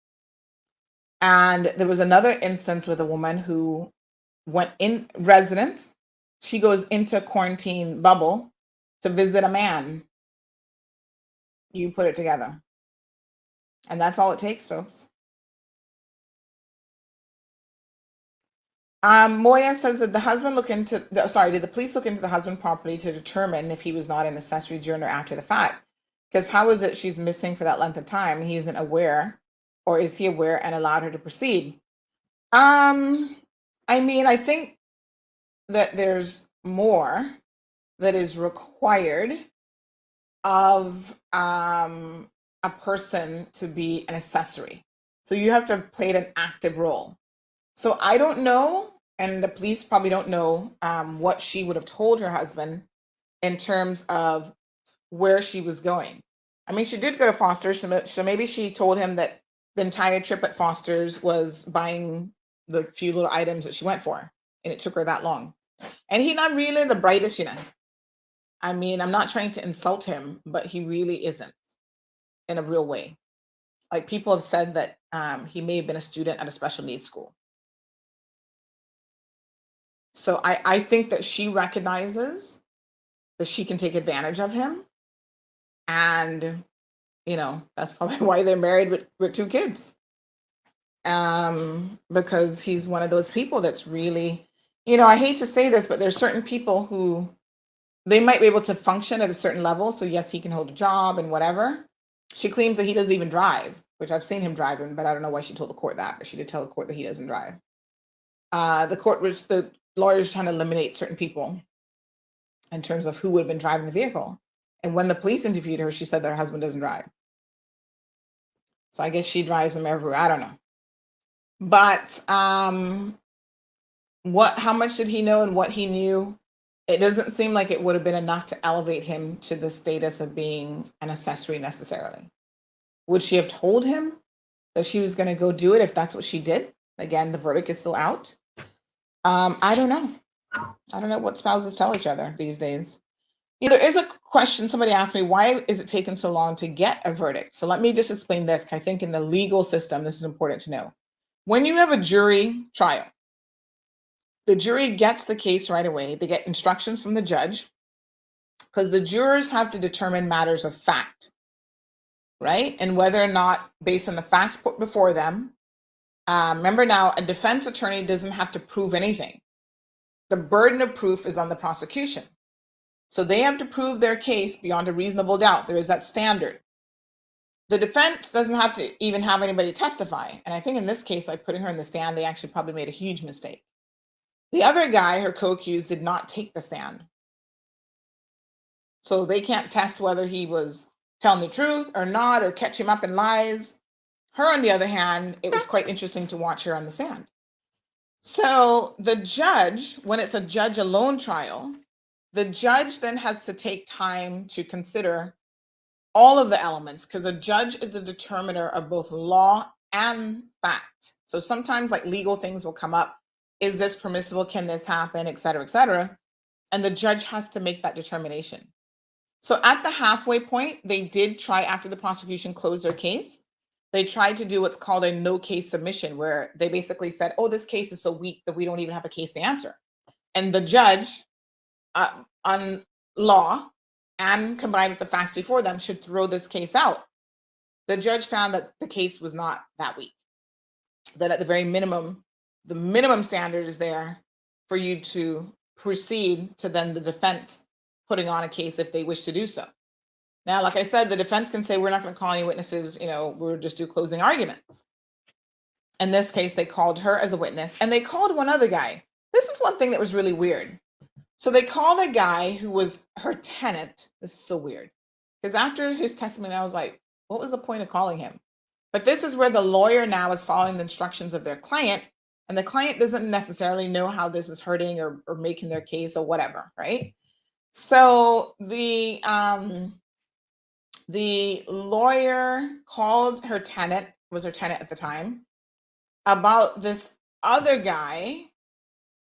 And there was another instance with a woman who went in residence. She goes into quarantine bubble to visit a man. You put it together. And that's all it takes, folks. Moya says that the husband did the police look into the husband properly to determine if he was not an accessory during or after the fact? Because how is it she's missing for that length of time? He isn't aware, or is he aware and allowed her to proceed? I think that there's more that is required of a person to be an accessory. So you have to have played an active role. So I don't know, and the police probably don't know what she would have told her husband in terms of where she was going. I mean, she did go to Foster's, so maybe she told him that the entire trip at Foster's was buying the few little items that she went for, and it took her that long. And he's not really the brightest, I mean, I'm not trying to insult him, but he really isn't in a real way. Like people have said that he may have been a student at a special needs school. So I think that she recognizes that she can take advantage of him. And, that's probably why they're married with two kids. Because he's one of those people that's really, I hate to say this, but there's certain people who they might be able to function at a certain level. So yes, he can hold a job and whatever. She claims that he doesn't even drive, which I've seen him driving, but I don't know why she told the court that, but she did tell the court that he doesn't drive. The lawyers trying to eliminate certain people in terms of who would have been driving the vehicle. And when the police interviewed her, she said that her husband doesn't drive. So I guess she drives him everywhere. I don't know. But how much did he know and what he knew? It doesn't seem like it would have been enough to elevate him to the status of being an accessory necessarily. Would she have told him that she was going to go do it if that's what she did? Again, the verdict is still out. I don't know. I don't know what spouses tell each other these days. There is a question, somebody asked me, why is it taking so long to get a verdict? So let me just explain this. I think in the legal system, this is important to know. When you have a jury trial, the jury gets the case right away. They get instructions from the judge because the jurors have to determine matters of fact, right? And whether or not, based on the facts put before them, remember now, a defense attorney doesn't have to prove anything. The burden of proof is on the prosecution. So they have to prove their case beyond a reasonable doubt. There is that standard. The defense doesn't have to even have anybody testify. And I think in this case, by putting her in the stand, they actually probably made a huge mistake. The other guy, her co-accused, did not take the stand. So they can't test whether he was telling the truth or not, or catch him up in lies. Her, on the other hand, it was quite interesting to watch her on the stand. So the judge, when it's a judge alone trial, the judge then has to take time to consider all of the elements, because a judge is the determiner of both law and fact. So sometimes like legal things will come up. Is this permissible? Can this happen? Et cetera, et cetera. And the judge has to make that determination. So at the halfway point, they did try, after the prosecution closed their case, they tried to do what's called a no case submission, where they basically said, oh, this case is so weak that we don't even have a case to answer. And the judge, on law and combined with the facts before them, should throw this case out. The judge found that the case was not that weak, that at the very minimum, the minimum standard is there for you to proceed to then the defense putting on a case if they wish to do so. Now, like I said, the defense can say, we're not going to call any witnesses, we'll just do closing arguments. In this case, they called her as a witness, and they called one other guy. This is one thing that was really weird. So they called a guy who was her tenant. This is so weird, because after his testimony, I was like, what was the point of calling him? But this is where the lawyer now is following the instructions of their client, and the client doesn't necessarily know how this is hurting or making their case or whatever, right? So the lawyer called her tenant, was her tenant at the time, about this other guy.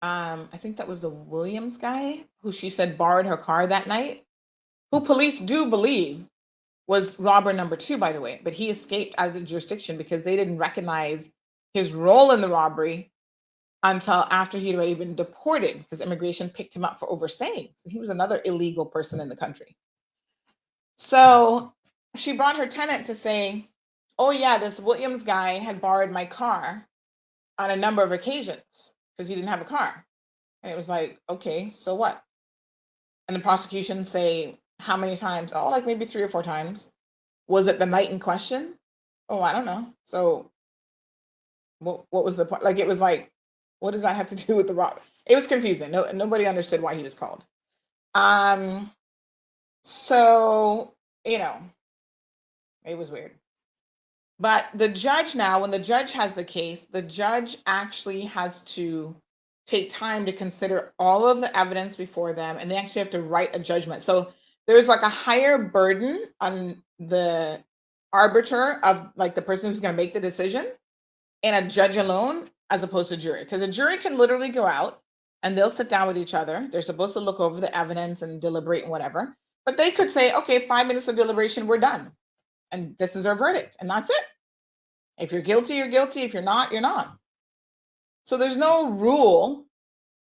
I think that was the Williams guy, who she said borrowed her car that night, who police do believe was robber number 2, by the way, but he escaped out of the jurisdiction because they didn't recognize his role in the robbery until after he'd already been deported, because immigration picked him up for overstaying. So he was another illegal person in the country. So she brought her tenant to say, oh yeah, this Williams guy had borrowed my car on a number of occasions because he didn't have a car. And it was like, okay, so what? And the prosecution say, how many times? Oh, like maybe 3 or 4 times. Was it the night in question? Oh, I don't know. So what was the point? Like, it was like, what does that have to do with the robbery? It was confusing. Nobody understood why he was called. So, it was weird. But the judge now, when the judge has the case, the judge actually has to take time to consider all of the evidence before them, and they actually have to write a judgment. So there's like a higher burden on the arbiter of like the person who's going to make the decision and a judge alone, as opposed to jury. Because a jury can literally go out and they'll sit down with each other. They're supposed to look over the evidence and deliberate and whatever. But they could say, okay, 5 minutes of deliberation, we're done. And this is our verdict. And that's it. If you're guilty, you're guilty. If you're not, you're not. So there's no rule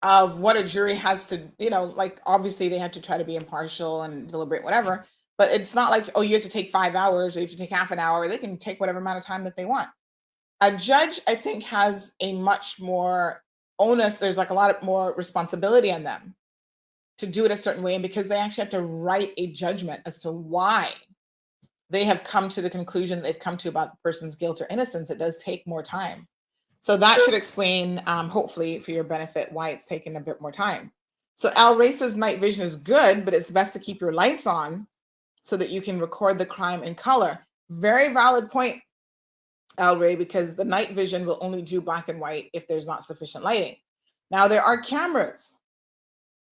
of what a jury has to, like obviously they have to try to be impartial and deliberate, whatever. But it's not like, oh, you have to take 5 hours or you have to take half an hour. They can take whatever amount of time that they want. A judge, I think, has a much more onus. There's like a lot more responsibility on them to do it a certain way. And because they actually have to write a judgment as to why they have come to the conclusion they've come to about the person's guilt or innocence, it does take more time. So that should explain, hopefully for your benefit, why it's taken a bit more time. So Al Ray says night vision is good, but it's best to keep your lights on so that you can record the crime in color. Very valid point. El Rey, because the night vision will only do black and white if there's not sufficient lighting. Now, there are cameras,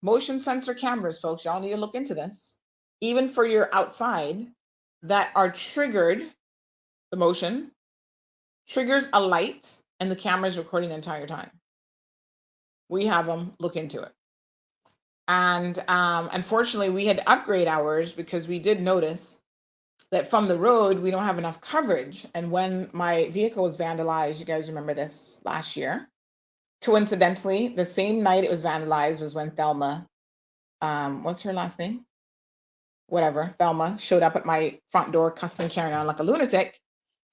motion sensor cameras, folks. Y'all need to look into this, even for your outside, that are triggered. The motion triggers a light, and the camera is recording the entire time. We have them. Look into it. And unfortunately, we had to upgrade ours because we did notice that from the road, we don't have enough coverage. And when my vehicle was vandalized, you guys remember this last year, coincidentally, the same night it was vandalized was when Thelma, what's her last name? Whatever, Thelma showed up at my front door, cussing, carrying on like a lunatic.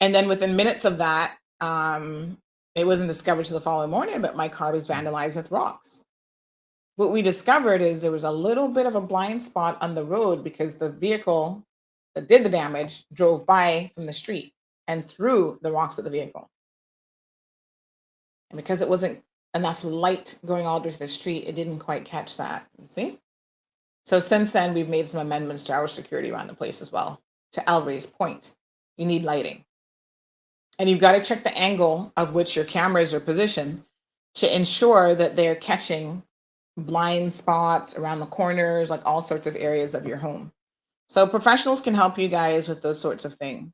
And then within minutes of that, it wasn't discovered till the following morning, but my car was vandalized with rocks. What we discovered is there was a little bit of a blind spot on the road because the vehicle that did the damage drove by from the street and threw the rocks at the vehicle. And because it wasn't enough light going all the way to the street, it didn't quite catch that. You see? So since then, we've made some amendments to our security around the place as well. To El Rey's point, you need lighting. And you've got to check the angle of which your cameras are positioned to ensure that they're catching blind spots around the corners, like all sorts of areas of your home. So professionals can help you guys with those sorts of things.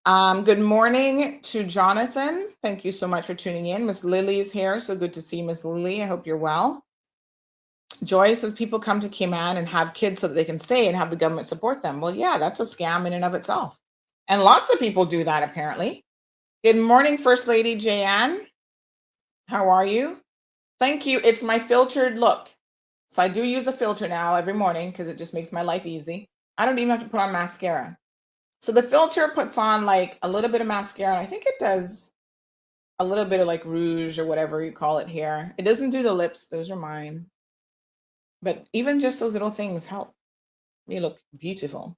Good morning to Jonathan. Thank you so much for tuning in. Miss Lily is here. So good to see Miss Lily. I hope you're well. Joy says people come to Cayman and have kids so that they can stay and have the government support them. Well, yeah, that's a scam in and of itself. And lots of people do that, apparently. Good morning, First Lady Jayanne. How are you? Thank you. It's my filtered look. So I do use a filter now every morning because it just makes my life easy. I don't even have to put on mascara. So the filter puts on like a little bit of mascara. I think it does a little bit of like rouge or whatever you call it here. It doesn't do the lips. Those are mine. But even just those little things help me look beautiful.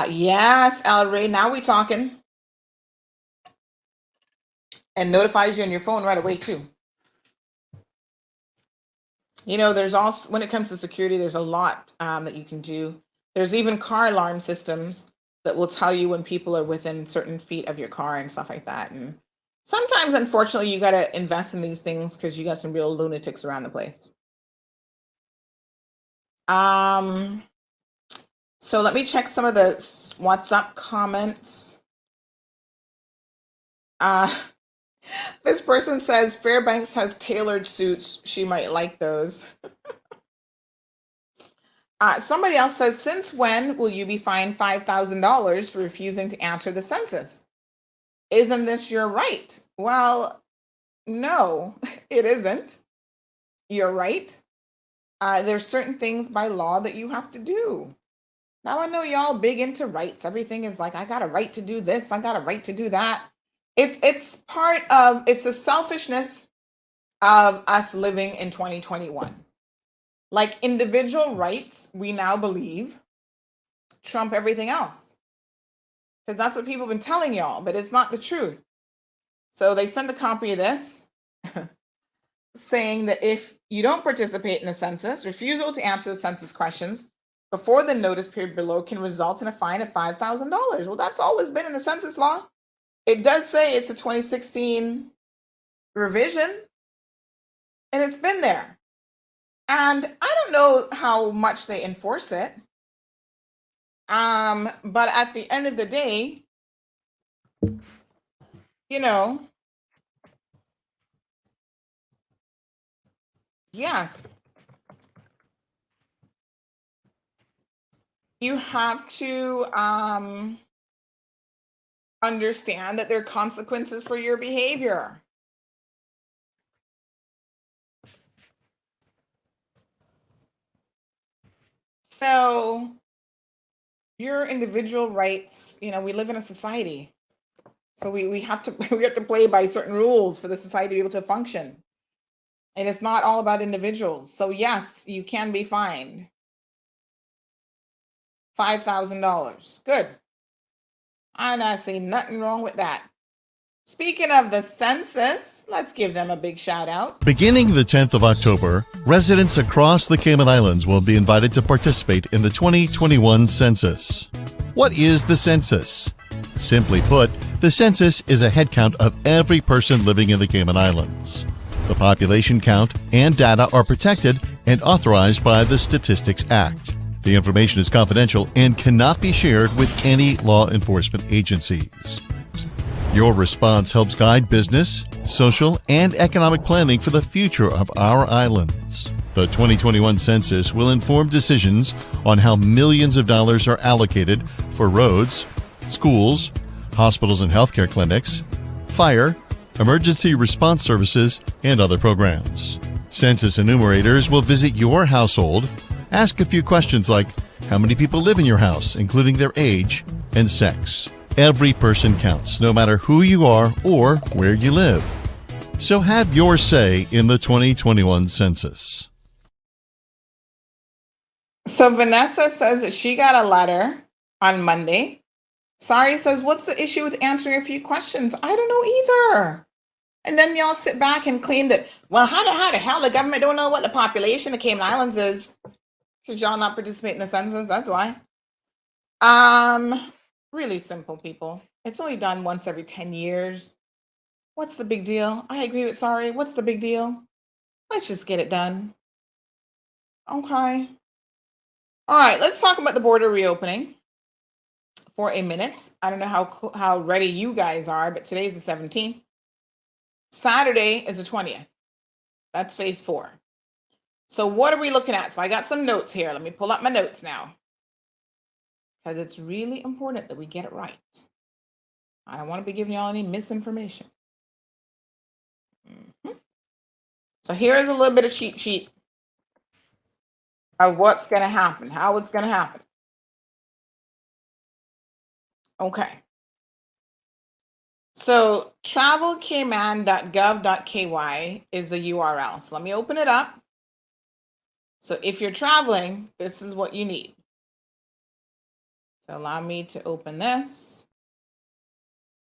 Yes, El Rey, now we talking. And notifies you on your phone right away too. You know, there's also, when it comes to security, there's a lot that you can do. There's even car alarm systems that will tell you when people are within certain feet of your car and stuff like that. And sometimes, unfortunately, you got to invest in these things because you got some real lunatics around the place. So let me check some of the WhatsApp comments. This person says Fairbanks has tailored suits. She might like those. Somebody else says, since when will you be fined $5,000 for refusing to answer the census? Isn't this your right? Well, no, it isn't. You're right. There's certain things by law that you have to do. Now, I know y'all big into rights. Everything is like, I got a right to do this. I got a right to do that. It's part of, it's the selfishness of us living in 2021. Like individual rights, we now believe trump everything else. Because that's what people have been telling y'all, but it's not the truth. So they send a copy of this saying that if you don't participate in the census, refusal to answer the census questions before the notice period below can result in a fine of $5,000. Well, that's always been in the census law. It does say it's a 2016 revision, and it's been there. And I don't know how much they enforce it. But at the end of the day, you know, yes, you have to understand that there are consequences for your behavior. So your individual rights, you know, we live in a society. So we have to play by certain rules for the society to be able to function. And it's not all about individuals. So yes, you can be fined $5,000. Good. And I see nothing wrong with that. Speaking of the census, let's give them a big shout out. Beginning the 10th of October, residents across the Cayman Islands will be invited to participate in the 2021 census. What is the census? Simply put, The census is a head count of every person living in the Cayman Islands. The population count and data are protected and authorized by the Statistics Act. The information is confidential and cannot be shared with any law enforcement agencies. Your response helps guide business, social, and economic planning for the future of our islands. The 2021 census will inform decisions on how millions of dollars are allocated for roads, schools, hospitals and healthcare clinics, fire, emergency response services, and other programs. Census enumerators will visit your household, ask a few questions like how many people live in your house, including their age and sex. Every person counts, no matter who you are or where you live. So have your say in the 2021 census. So Vanessa says that she got a letter on Monday. Sari says, what's the issue with answering a few questions? I don't know either. And then y'all sit back and claim that, well, how the hell the government don't know what the population of Cayman Islands is? Because y'all not participate in the census, that's why. Really simple, people. It's only done once every 10 years. What's the big deal? I agree with Sari. What's the big deal? Let's just get it done. Okay. All right, let's talk about the border reopening for a minute. I don't know how ready you guys are, but today's the 17th. Saturday is the 20th. That's phase 4. So what are we looking at? So I got some notes here. Let me pull up my notes now, because it's really important that we get it right. I don't want to be giving y'all any misinformation. So here's a little bit of cheat sheet of what's going to happen, how it's going to happen. Okay. So travelcayman.gov.ky is the URL. So let me open it up. So if you're traveling, this is what you need. So allow me to open this.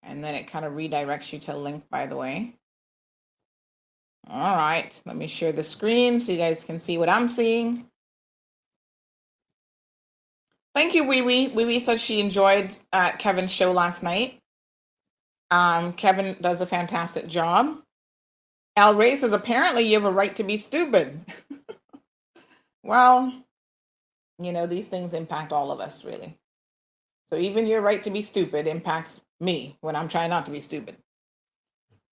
And then it kind of redirects you to a link, by the way. All right, let me share the screen so you guys can see what I'm seeing. Thank you, Wee Wee. Wee Wee said she enjoyed Kevin's show last night. Kevin does a fantastic job. Al Ray says, apparently you have a right to be stupid. Well, you know, these things impact all of us, really. So even your right to be stupid impacts me when I'm trying not to be stupid.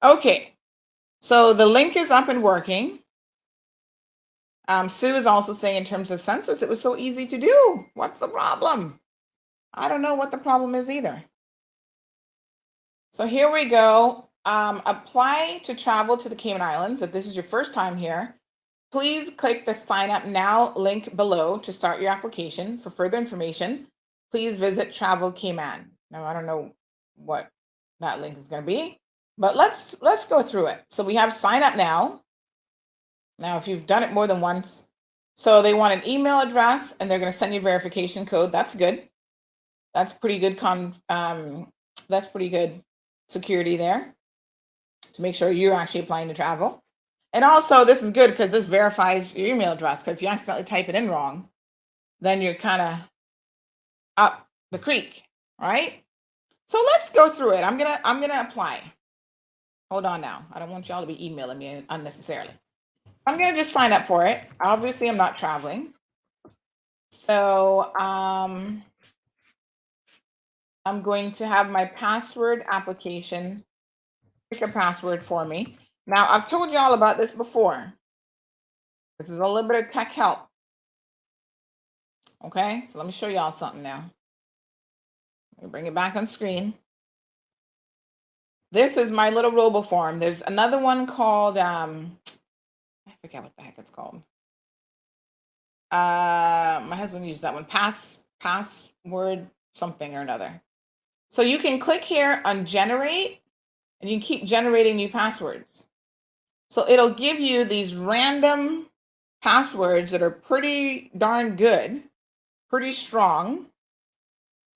Okay, so the link is up and working. Sue is also saying in terms of census, it was so easy to do. What's the problem? I don't know what the problem is either. So here we go. Apply to travel to the Cayman Islands. If this is your first time here, please click the sign up now link below to start your application. For further information, please visit Travel Cayman. Now, I don't know what that link is going to be, but let's go through it. So we have sign up now. Now, if you've done it more than once, so they want an email address and they're going to send you a verification code. That's good. That's pretty good. That's pretty good security there to make sure you're actually applying to travel. And also, this is good because this verifies your email address. Because if you accidentally type it in wrong, then you're kind of up the creek, right? So let's go through it. I'm gonna apply. Hold on now. I don't want y'all to be emailing me unnecessarily. I'm going to just sign up for it. Obviously, I'm not traveling. So I'm going to have my password application pick a password for me. Now, I've told you all about this before. This is a little bit of tech help. Okay, so let me show y'all something now. Let me bring it back on screen. This is my little RoboForm. There's another one called... I forget what the heck it's called. My husband used that one. Password something or another. So you can click here on generate, and you can keep generating new passwords. So it'll give you these random passwords that are pretty darn good, pretty strong.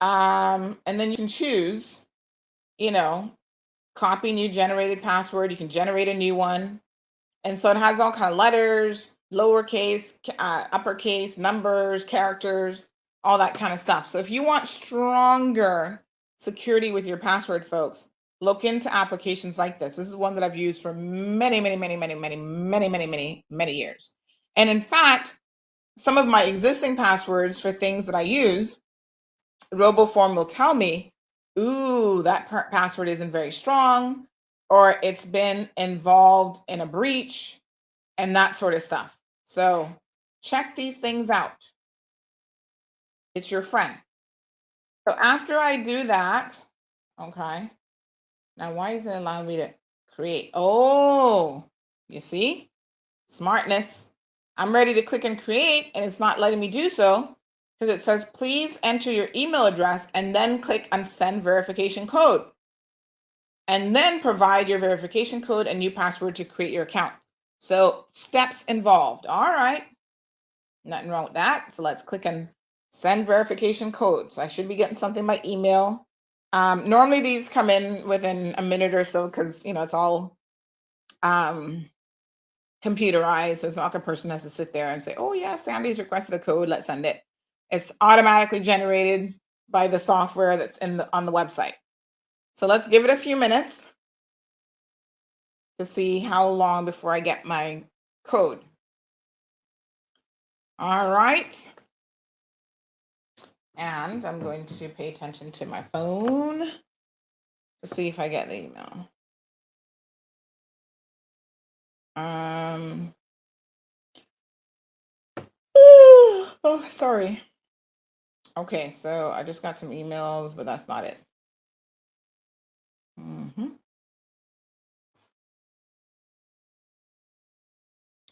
And then you can choose, copy new generated password. You can generate a new one. And so it has all kind of letters, lowercase, uppercase, numbers, characters, all that kind of stuff. So if you want stronger security with your password, folks, look into applications like this. This is one that I've used for many years. And in fact, some of my existing passwords for things that I use, RoboForm will tell me, ooh, that password isn't very strong, or it's been involved in a breach, and that sort of stuff. So check these things out. It's your friend. So after I do that, okay, now why is it allowing me to create? Oh, you see? Smartness. I'm ready to click and create, and it's not letting me do so because it says, please enter your email address and then click on send verification code. And then provide your verification code and new password to create your account. So steps involved. All right. Nothing wrong with that. So let's click on send verification code. So I should be getting something by email. Normally these come in within a minute or so because, you know, it's all computerized. So it's not like a person has to sit there and say, oh yeah, Sandy's requested a code, let's send it. It's automatically generated by the software that's on the website. So let's give it a few minutes to see how long before I get my code. All right. And I'm going to pay attention to my phone to see if I get the email. Oh, sorry. Okay, so I just got some emails, but that's not it.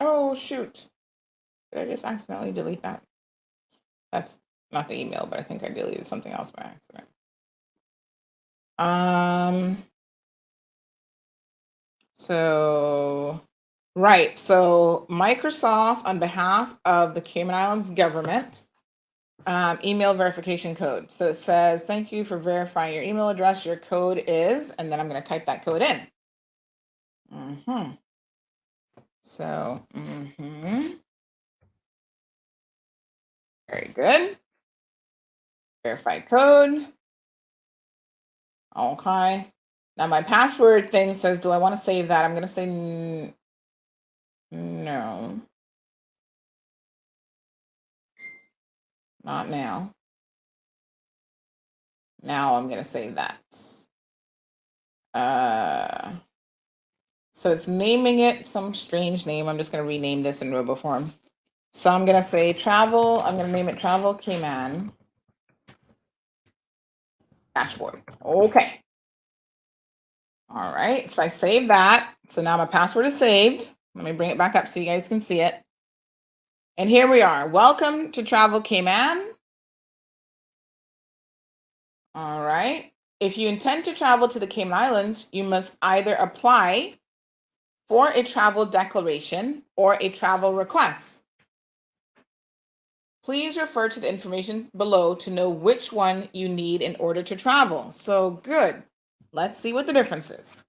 Oh, shoot. Did I just accidentally delete that? That's not the email, but I think I deleted something else by accident. So, right. So Microsoft, on behalf of the Cayman Islands government, email verification code. So it says, thank you for verifying your email address. Your code is, and then I'm going to type that code in. So, very good. Verified code. Okay. Now my password thing says, do I want to save that? I'm going to say no. Not now. Now I'm going to save that. So it's naming it some strange name. I'm just going to rename this in RoboForm. So I'm going to say travel. I'm going to name it Travel Cayman Dashboard. Okay. All right. So I saved that. So now my password is saved. Let me bring it back up so you guys can see it. And here we are. Welcome to Travel Cayman. All right. If you intend to travel to the Cayman Islands, you must either apply for a travel declaration or a travel request. Please refer to the information below to know which one you need in order to travel. So good. Let's see what the difference is.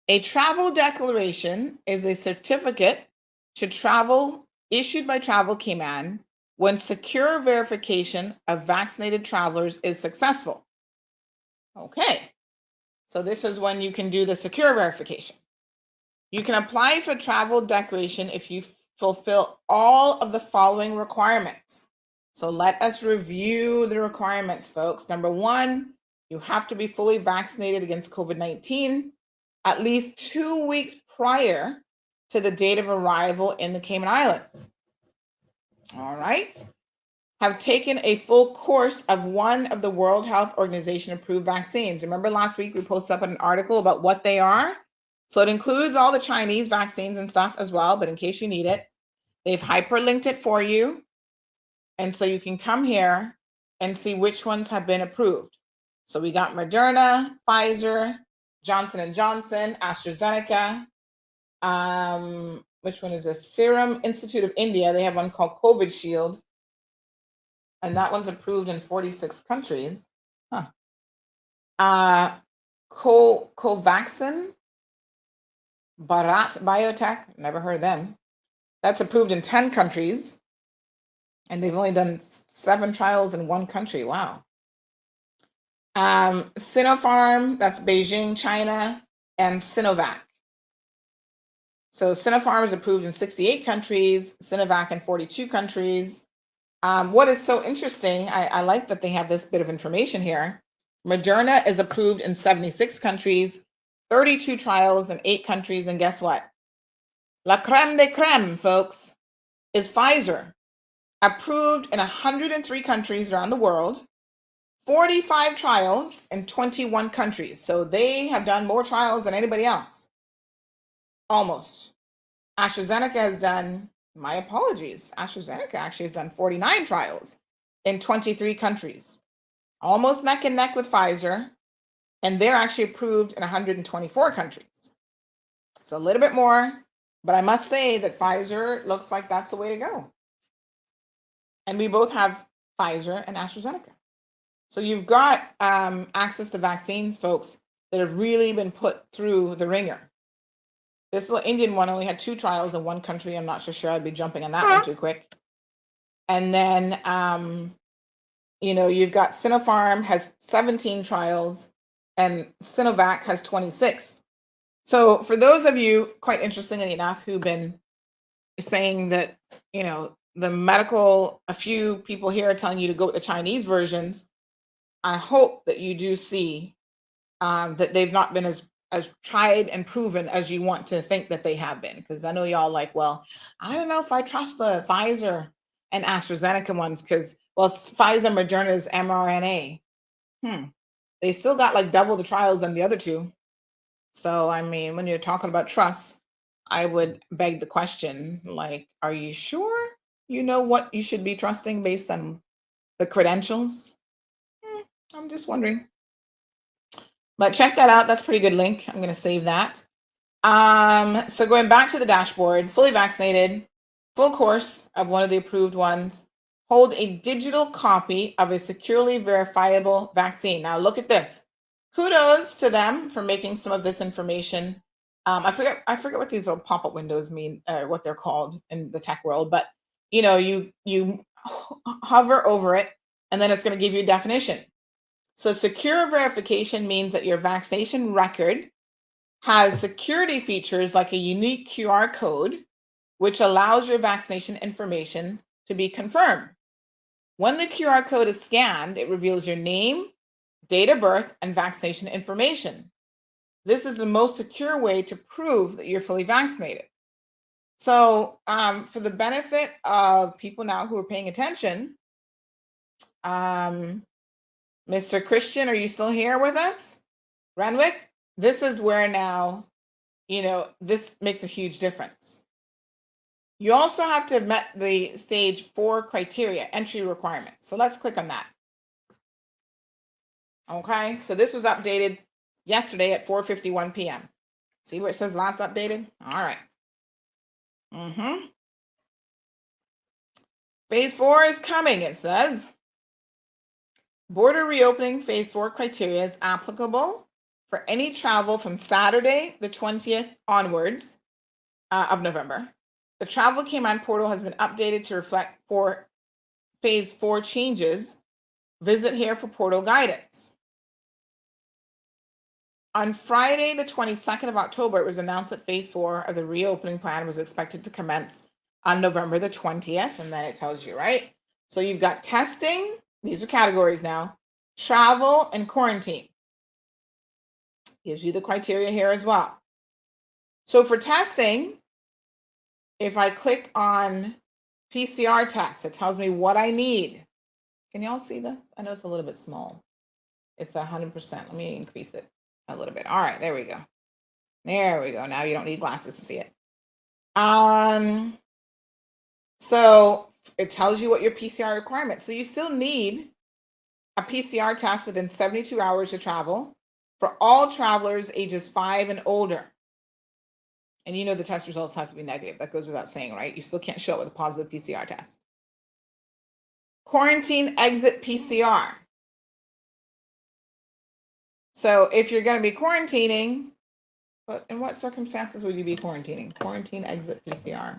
A travel declaration is a certificate to travel issued by Travel Cayman when secure verification of vaccinated travelers is successful. Okay, so this is when you can do the secure verification. You can apply for travel declaration if you fulfill all of the following requirements. So let us review the requirements, folks. Number one, you have to be fully vaccinated against COVID-19 at least 2 weeks prior to the date of arrival in the Cayman Islands. All right. Have taken a full course of one of the World Health Organization approved vaccines. Remember last week we posted up an article about what they are? So it includes all the Chinese vaccines and stuff as well, but in case you need it, they've hyperlinked it for you. And so you can come here and see which ones have been approved. So we got Moderna, Pfizer, Johnson & Johnson, AstraZeneca. Which one is this? Serum Institute of India. They have one called COVID Shield. And that one's approved in 46 countries. Covaxin, Bharat Biotech, never heard of them. That's approved in 10 countries. And they've only done 7 trials in 1 country. Wow. Sinopharm, that's Beijing, China, and Sinovac. So Sinopharm is approved in 68 countries, Sinovac in 42 countries. What is so interesting, I like that they have this bit of information here. Moderna is approved in 76 countries, 32 trials in 8 countries, and guess what? La creme de creme, folks, is Pfizer, approved in 103 countries around the world, 45 trials in 21 countries. So they have done more trials than anybody else. Almost. AstraZeneca has done, my apologies, AstraZeneca actually has done 49 trials in 23 countries. Almost neck and neck with Pfizer, and they're actually approved in 124 countries. So a little bit more, but I must say that Pfizer looks like that's the way to go. And we both have Pfizer and AstraZeneca. So you've got access to vaccines, folks, that have really been put through the ringer. This little Indian one only had 2 trials in one country. I'm not so sure I'd be jumping on that one too quick. And then, you've got Sinopharm has 17 trials and Sinovac has 26. So for those of you, quite interestingly enough, who've been saying that, a few people here are telling you to go with the Chinese versions, I hope that you do see that they've not been as tried and proven as you want to think that they have been. Because I know y'all like, well, I don't know if I trust the Pfizer and AstraZeneca ones because, well, Pfizer, Moderna's mRNA. They still got like double the trials than the other two. So, I mean, when you're talking about trust, I would beg the question, like, are you sure you know what you should be trusting based on the credentials? I'm just wondering. But check that out. That's a pretty good link. I'm going to save that. So going back to the dashboard, fully vaccinated, full course of one of the approved ones, hold a digital copy of a securely verifiable vaccine. Now look at this. Kudos to them for making some of this information. I forget what these little pop-up windows mean, or what they're called in the tech world, but you hover over it and then it's going to give you a definition. So secure verification means that your vaccination record has security features like a unique QR code, which allows your vaccination information to be confirmed. When the QR code is scanned, it reveals your name, date of birth, and vaccination information. This is the most secure way to prove that you're fully vaccinated. So for the benefit of people now who are paying attention, Mr. Christian, are you still here with us? Renwick, this is where now, this makes a huge difference. You also have to have met the stage 4 criteria, entry requirements. So let's click on that. Okay, so this was updated yesterday at 4:51 p.m. See where it says last updated? All right. Phase 4 is coming, it says. Border reopening phase 4 criteria is applicable for any travel from Saturday, the 20th onwards of November. The Travel Cayman portal has been updated to reflect for phase 4 changes. Visit here for portal guidance. On Friday, the 22nd of October, it was announced that phase 4 of the reopening plan was expected to commence on November the 20th. And then it tells you, right? So you've got testing. These are categories now. Travel and quarantine. Gives you the criteria here as well. So for testing, if I click on PCR test, it tells me what I need. Can y'all see this? I know it's a little bit small. It's 100%. Let me increase it a little bit. All right, there we go. There we go. Now you don't need glasses to see it. So it tells you what your PCR requirements. So you still need a PCR test within 72 hours to travel for all travelers ages 5 and older. And the test results have to be negative. That goes without saying, right? You still can't show it with a positive PCR test. Quarantine exit PCR. So if you're going to be quarantining, but in what circumstances would you be quarantining? Quarantine exit PCR.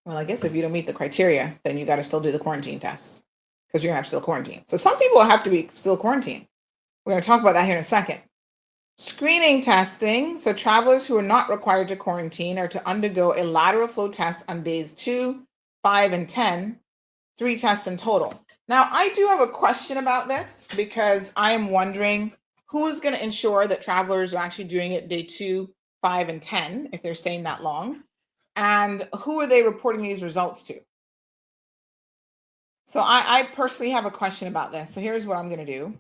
Well, I guess if you don't meet the criteria, then you got to still do the quarantine test because you're going to have still quarantine. So some people have to be still quarantined. We're going to talk about that here in a second. Screening testing. So travelers who are not required to quarantine are to undergo a lateral flow test on days 2, 5, and 10, 3 tests in total. Now, I do have a question about this because I am wondering who's going to ensure that travelers are actually doing it day 2, 5, and 10 if they're staying that long. And who are they reporting these results to? So I personally have a question about this. So here's what I'm going to do.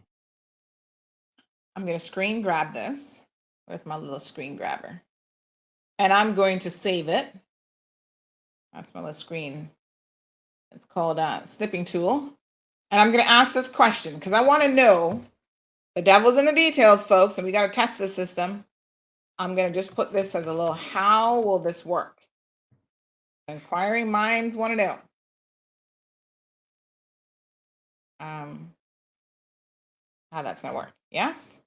I'm going to screen grab this with my little screen grabber. And I'm going to save it. That's my little screen. It's called a snipping tool. And I'm going to ask this question because I want to know, the devil's in the details, folks, and we got to test the system. I'm going to just put this as a little, how will this work? Inquiring minds want to know. How that's going to work. Yes?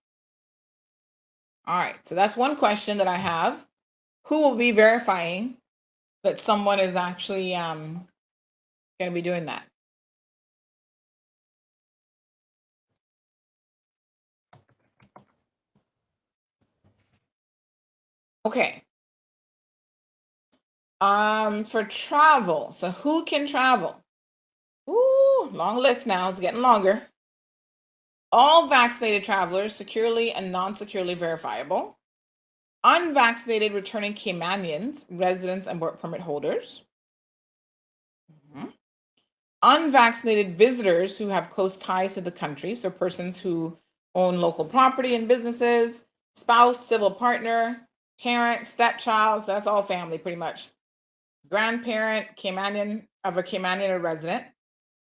All right. So that's one question that I have. Who will be verifying that someone is actually going to be doing that? Okay. For travel. So who can travel? Ooh, long list now. It's getting longer. All vaccinated travelers, securely and non-securely verifiable. Unvaccinated returning Caymanians, residents and work permit holders. Unvaccinated visitors who have close ties to the country, so persons who own local property and businesses, spouse, civil partner, parent, stepchild, so that's all family pretty much. Grandparent, Caymanian of a Caymanian or resident.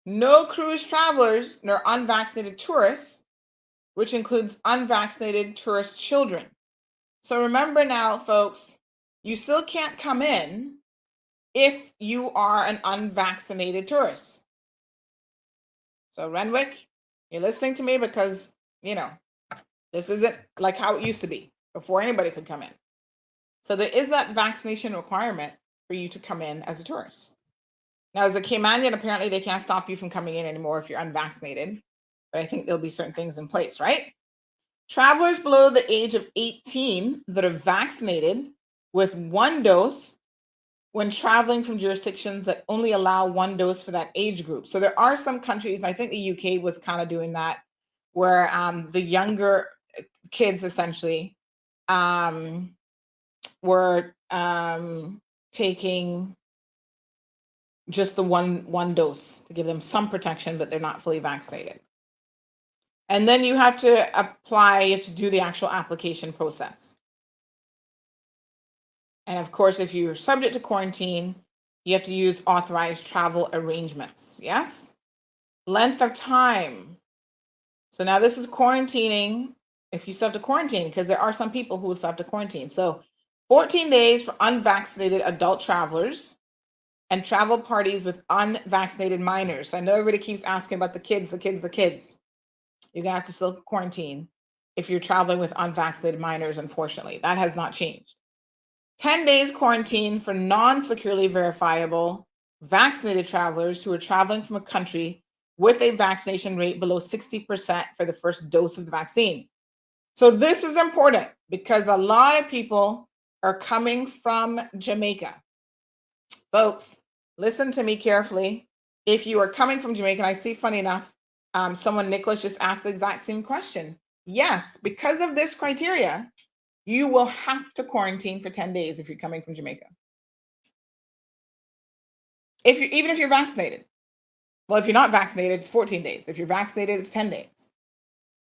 No cruise travelers nor unvaccinated tourists, which includes unvaccinated tourist children. So remember now, folks, you still can't come in if you are an unvaccinated tourist. So Renwick, you're listening to me because, this isn't like how it used to be before anybody could come in. So there is that vaccination requirement for you to come in as a tourist. Now, as a Caymanian, apparently they can't stop you from coming in anymore if you're unvaccinated. But I think there'll be certain things in place, right? Travelers below the age of 18 that are vaccinated with 1 dose when traveling from jurisdictions that only allow 1 dose for that age group. So there are some countries, I think the UK was kind of doing that, where the younger kids essentially were taking just the one dose to give them some protection, but they're not fully vaccinated. And then you have to apply, you have to do the actual application process. And of course, if you're subject to quarantine, you have to use authorized travel arrangements. Yes? Length of time. So now this is quarantining if you still have to quarantine, because there are some people who still have to quarantine. So 14 days for unvaccinated adult travelers and travel parties with unvaccinated minors. I know everybody keeps asking about the kids. You're going to have to still quarantine if you're traveling with unvaccinated minors, unfortunately. That has not changed. 10 days quarantine for non-securely verifiable vaccinated travelers who are traveling from a country with a vaccination rate below 60% for the first dose of the vaccine. So this is important because a lot of people are coming from Jamaica. Folks, listen to me carefully. If you are coming from Jamaica, and I see, funny enough, Nicholas just asked the exact same question. Yes, because of this criteria, you will have to for 10 days if you're coming from Jamaica. Even if you're vaccinated. Well, if you're not vaccinated, it's 14 days. If you're vaccinated, it's 10 days.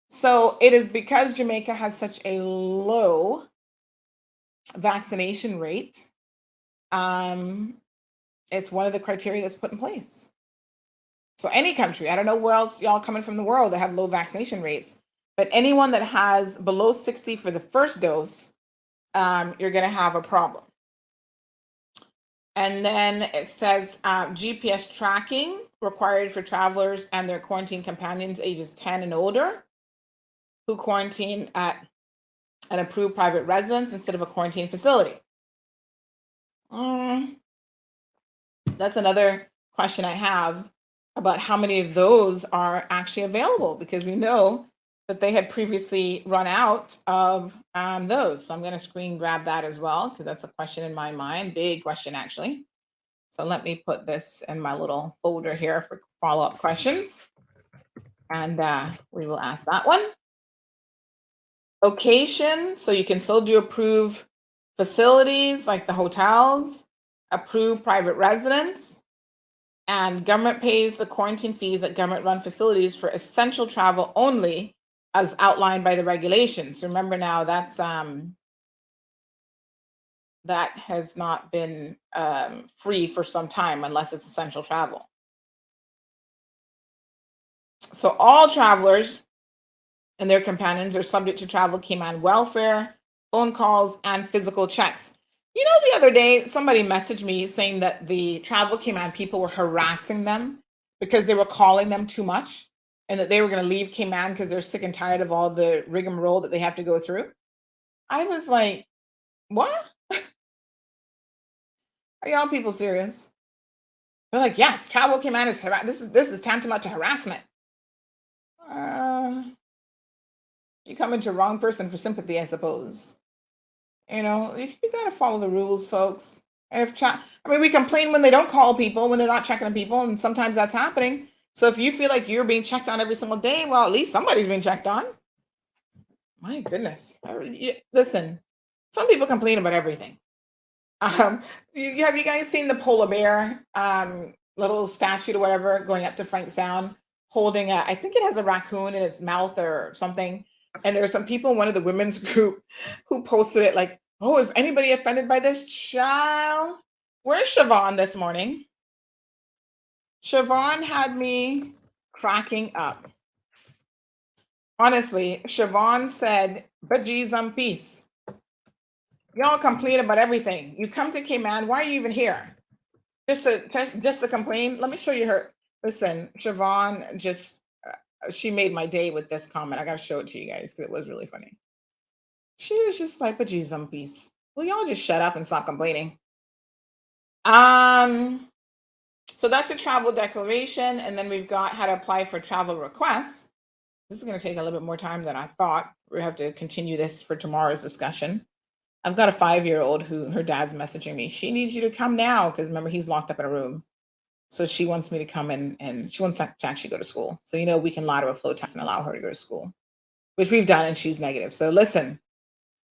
So it is because Jamaica has such a low vaccination rate. It's one of the criteria that's put in place. So any country, I don't know where else y'all coming from the world that have low vaccination rates, but anyone that has below 60 for the first dose, you're going to have a problem. And then it says GPS tracking required for travelers and their quarantine companions ages 10 and older who quarantine at an approved private residence instead of a quarantine facility. That's another question I have about how many of those are actually available, because we know that they had previously run out of those. So I'm going to screen grab that as well, because that's a question in my mind, big question actually. So let me put this in my little folder here for follow-up questions. And we will ask that one. Location, so you can still do approved facilities like the hotels, approved private residence, and government pays the quarantine fees at government-run facilities for essential travel only as outlined by the regulations. Remember now, that's that has not been free for some time unless it's essential travel. So all travelers and their companions are subject to travel Cayman welfare, phone calls, and physical checks. You know, the other day, somebody messaged me saying that the travel Cayman people were harassing them because they were calling them too much, and that they were going to leave Cayman because they're sick and tired of all the rigmarole that they have to go through. I was like, what? Are y'all people serious? They're like, yes, travel Cayman is this is tantamount to harassment. You come into wrong person for sympathy, I suppose. You know, you got to follow the rules, folks. And if we complain when they don't call people, when they're not checking on people, and sometimes that's happening. So if you feel like you're being checked on every single day, well, at least somebody's being checked on. My goodness. Listen, some people complain about everything. Have you guys seen the polar bear little statue or whatever going up to Frank Sound, holding I think it has a raccoon in its mouth or something? And there are some people in one of the women's group who posted it like, oh, is anybody offended by this? Child, where's Siobhan this morning? Siobhan had me cracking up. Honestly, Siobhan said, but geez, peace. Y'all complain about everything. You come to Cayman, why are you even here? Just to complain? Let me show you her. Listen, Siobhan just, she made my day with this comment. I got to show it to you guys because it was really funny. She was just like, but geez, peace. Well, y'all just shut up and stop complaining. So that's a travel declaration. And then we've got how to apply for travel requests. This is going to take a little bit more time than I thought. We have to continue this for tomorrow's discussion. I've got a 5-year-old who her dad's messaging me. She needs you to come now because remember, he's locked up in a room. So she wants me to come in and she wants to actually go to school. So, you know, we can lateral flow test and allow her to go to school, which we've done, and she's negative. So listen,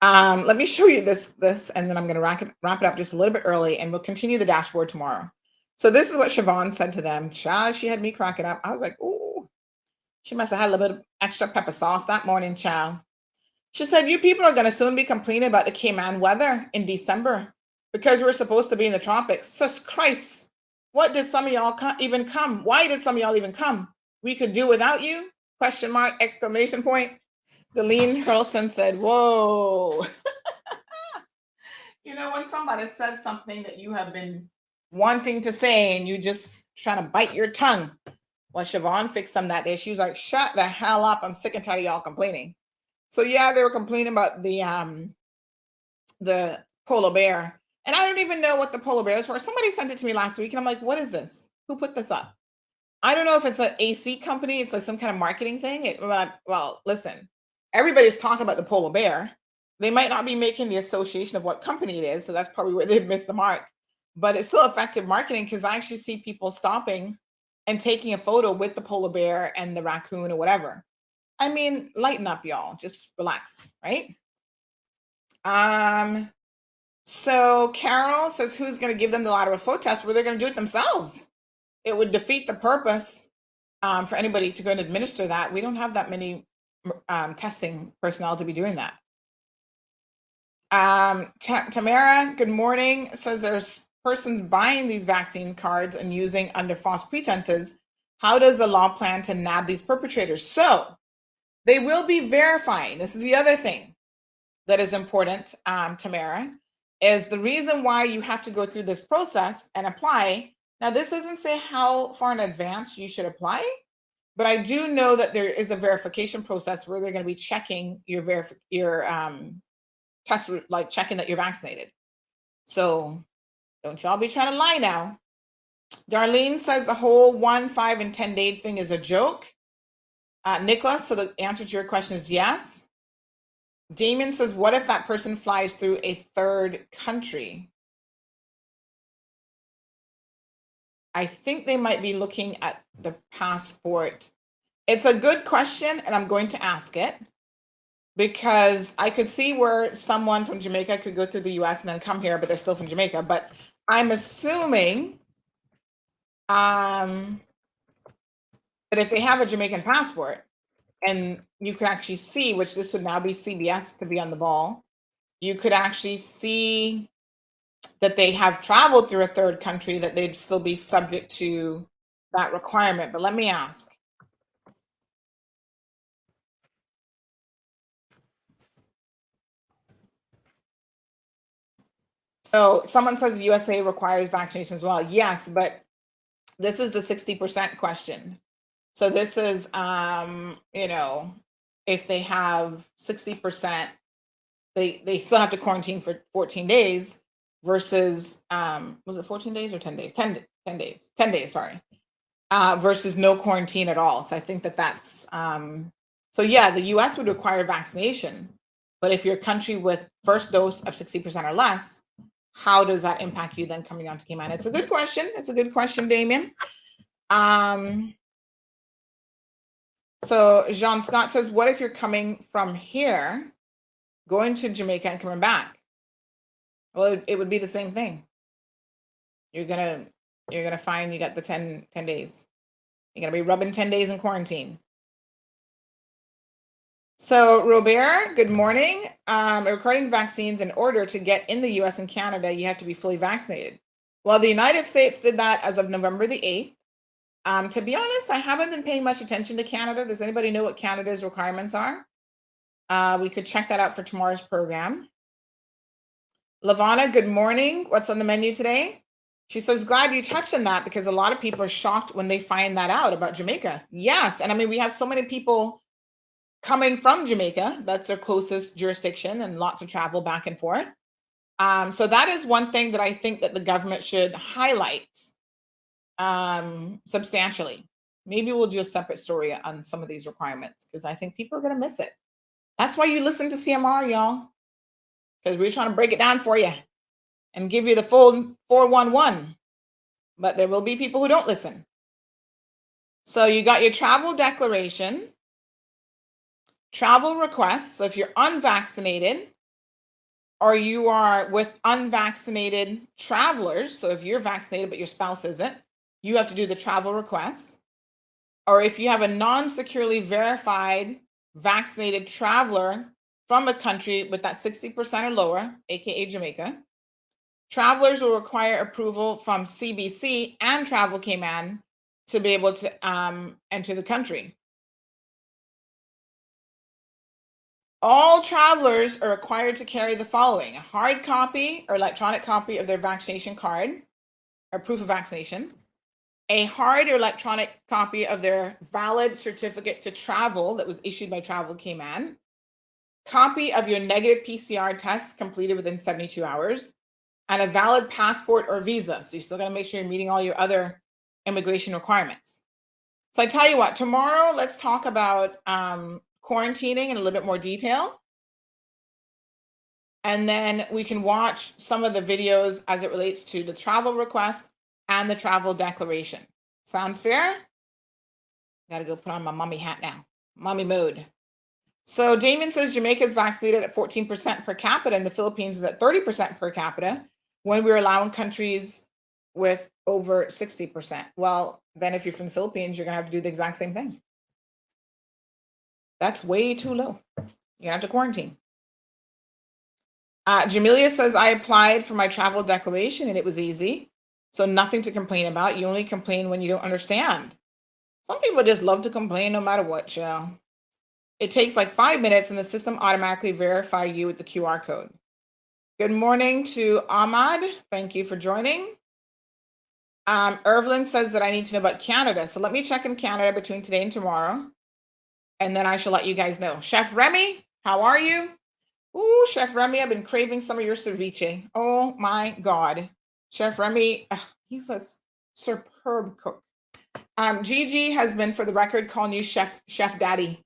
let me show you this, and then I'm going to wrap it up just a little bit early, and we'll continue the dashboard tomorrow. So this is what Siobhan said to them. Child, she had me cracking up. I was like, ooh, she must have had a little bit of extra pepper sauce that morning, child. She said, you people are going to soon be complaining about the Cayman weather in December because we're supposed to be in the tropics. Sus Christ, what did some of y'all even come? Why did some of y'all even come? We could do without you? Question mark, exclamation point. Deline Hurlston said, whoa. You know, when somebody says something that you have been wanting to say and you just trying to bite your tongue. Well, Siobhan fixed them that day. She was like, shut the hell up. I'm sick and tired of y'all complaining. So yeah, they were complaining about the polar bear. And I don't even know what the polar bear is for. Somebody sent it to me last week and I'm like, what is this? Who put this up? I don't know if it's an AC company. It's like some kind of marketing thing. Well, listen, everybody's talking about the polar bear. They might not be making the association of what company it is. So that's probably where they've missed the mark. But it's still effective marketing because I actually see people stopping and taking a photo with the polar bear and the raccoon or whatever. I mean, lighten up, y'all. Just relax, right? So Carol says, who's going to give them the lateral flow test? Well, they're going to do it themselves. It would defeat the purpose for anybody to go and administer that. We don't have that many testing personnel to be doing that. Tamara, good morning, says there's persons buying these vaccine cards and using under false pretenses. How does the law plan to nab these perpetrators? So they will be verifying. This is the other thing that is important, Tamara, is the reason why you have to go through this process and apply. Now, this doesn't say how far in advance you should apply, but I do know that there is a verification process where they're going to be checking your test, like checking that you're vaccinated. So don't y'all be trying to lie now. Darlene says the whole 1, 5, and 10-day thing is a joke. Nicholas, so the answer to your question is yes. Damien says, what if that person flies through a third country? I think they might be looking at the passport. It's a good question, and I'm going to ask it because I could see where someone from Jamaica could go through the US and then come here, but they're still from Jamaica. But I'm assuming that if they have a Jamaican passport, and you can actually see, which this would now be CBS to be on the ball, you could actually see that they have traveled through a third country, that they'd still be subject to that requirement. But let me ask. So someone says the USA requires vaccination as well. Yes, but this is the 60% question. So this is, if they have 60%, they still have to quarantine for 14 days versus, was it 14 days or 10 days? 10 days, 10 days, sorry. Versus no quarantine at all. So I think that's, so yeah, the US would require vaccination, but if you're a country with first dose of 60% or less, how does that impact you then coming on to Cayman? It's a good question. It's a good question, Damien. So Jean Scott says, what if you're coming from here, going to Jamaica and coming back? Well, it would be the same thing. You're gonna find you got the 10 days. You're gonna be rubbing 10 days in quarantine. So Robert, good morning. Regarding vaccines, in order to get in the US and Canada, you have to be fully vaccinated. Well, the United States did that as of November the 8th. To be honest, I haven't been paying much attention to Canada. Does anybody know what Canada's requirements are? We could check that out for tomorrow's program. Lavana, good morning. What's on the menu today? She says, glad you touched on that because a lot of people are shocked when they find that out about Jamaica. Yes, and I mean, we have so many people coming from Jamaica. That's their closest jurisdiction and lots of travel back and forth. So that is one thing that I think that the government should highlight substantially. Maybe we'll do a separate story on some of these requirements because I think people are going to miss it. That's why you listen to CMR, y'all, because we're trying to break it down for you and give you the full 411. But there will be people who don't listen. So you got your travel declaration, travel requests. So if you're unvaccinated or you are with unvaccinated travelers, so if you're vaccinated but your spouse isn't, you have to do the travel requests. Or if you have a non-securely verified vaccinated traveler from a country with that 60% or lower, aka Jamaica, travelers will require approval from CBC and Travel Cayman to be able to enter the country. All travelers are required to carry the following: a hard copy or electronic copy of their vaccination card or proof of vaccination, a hard or electronic copy of their valid certificate to travel that was issued by Travel Cayman, copy of your negative PCR test completed within 72 hours, and a valid passport or visa. So you still got to make sure you're meeting all your other immigration requirements. So I tell you what, tomorrow, let's talk about quarantining in a little bit more detail. And then we can watch some of the videos as it relates to the travel request and the travel declaration. Sounds fair? Got to go put on my mommy hat now. Mommy mode. So Damien says Jamaica is vaccinated at 14% per capita and the Philippines is at 30% per capita when we're allowing countries with over 60%. Well, then if you're from the Philippines, you're going to have to do the exact same thing. That's way too low. You're going to have to quarantine. Jamelia says, I applied for my travel declaration and it was easy. So nothing to complain about. You only complain when you don't understand. Some people just love to complain no matter what, child. It takes like 5 minutes and the system automatically verify you with the QR code. Good morning to Ahmad. Thank you for joining. Irvlin says that I need to know about Canada. So let me check in Canada between today and tomorrow. And then I shall let you guys know. Chef Remy, how are you? Ooh, Chef Remy, I've been craving some of your ceviche. Oh my God. Chef Remy, he says, superb cook. Gigi has been, for the record, calling you Chef Daddy,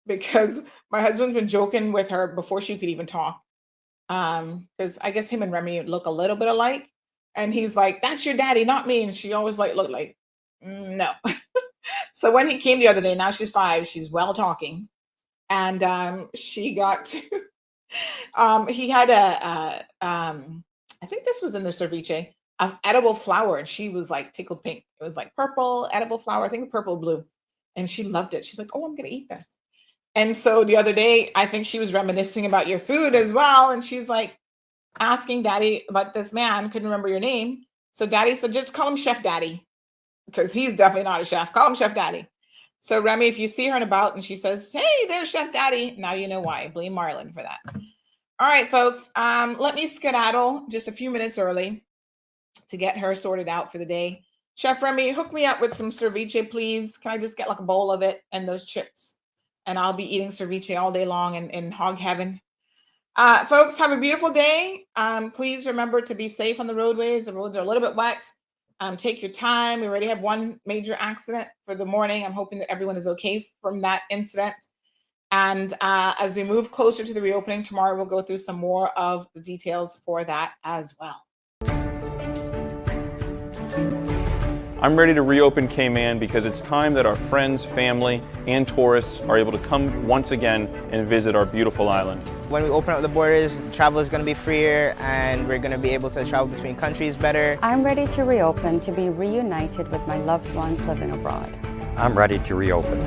because my husband's been joking with her before she could even talk. Because I guess him and Remy look a little bit alike. And he's like, that's your daddy, not me. And she always looked like, no. So when he came the other day, now she's 5, she's well talking. And she got to, he had I think this was in the ceviche, of edible flower. And she was like tickled pink. It was like purple edible flower, I think purple blue. And she loved it. She's like, oh, I'm going to eat this. And so the other day, I think she was reminiscing about your food as well. And she's like asking Daddy about this man, couldn't remember your name. So Daddy said, just call him Chef Daddy, because he's definitely not a chef. Call him Chef Daddy. So Remy, if you see her and about and she says, hey, there's Chef Daddy, now you know why. Blame Marlon for that. All right, folks, let me skedaddle just a few minutes early to get her sorted out for the day. Chef Remy, hook me up with some ceviche, please. Can I just get like a bowl of it and those chips? And I'll be eating ceviche all day long in hog heaven. Folks, have a beautiful day. Please remember to be safe on the roadways. The roads are a little bit wet. Take your time. We already have one major accident for the morning. I'm hoping that everyone is okay from that incident. And as we move closer to the reopening tomorrow, we'll go through some more of the details for that as well. I'm ready to reopen Cayman because it's time that our friends, family, and tourists are able to come once again and visit our beautiful island. When we open up the borders, travel is going to be freer and we're going to be able to travel between countries better. I'm ready to reopen, to be reunited with my loved ones living abroad. I'm ready to reopen.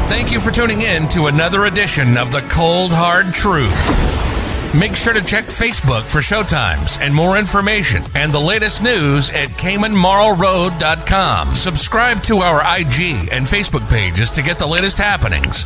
Thank you for tuning in to another edition of The Cold Hard Truth. Make sure to check Facebook for showtimes and more information and the latest news at CaymanMarlRoad.com. Subscribe to our IG and Facebook pages to get the latest happenings.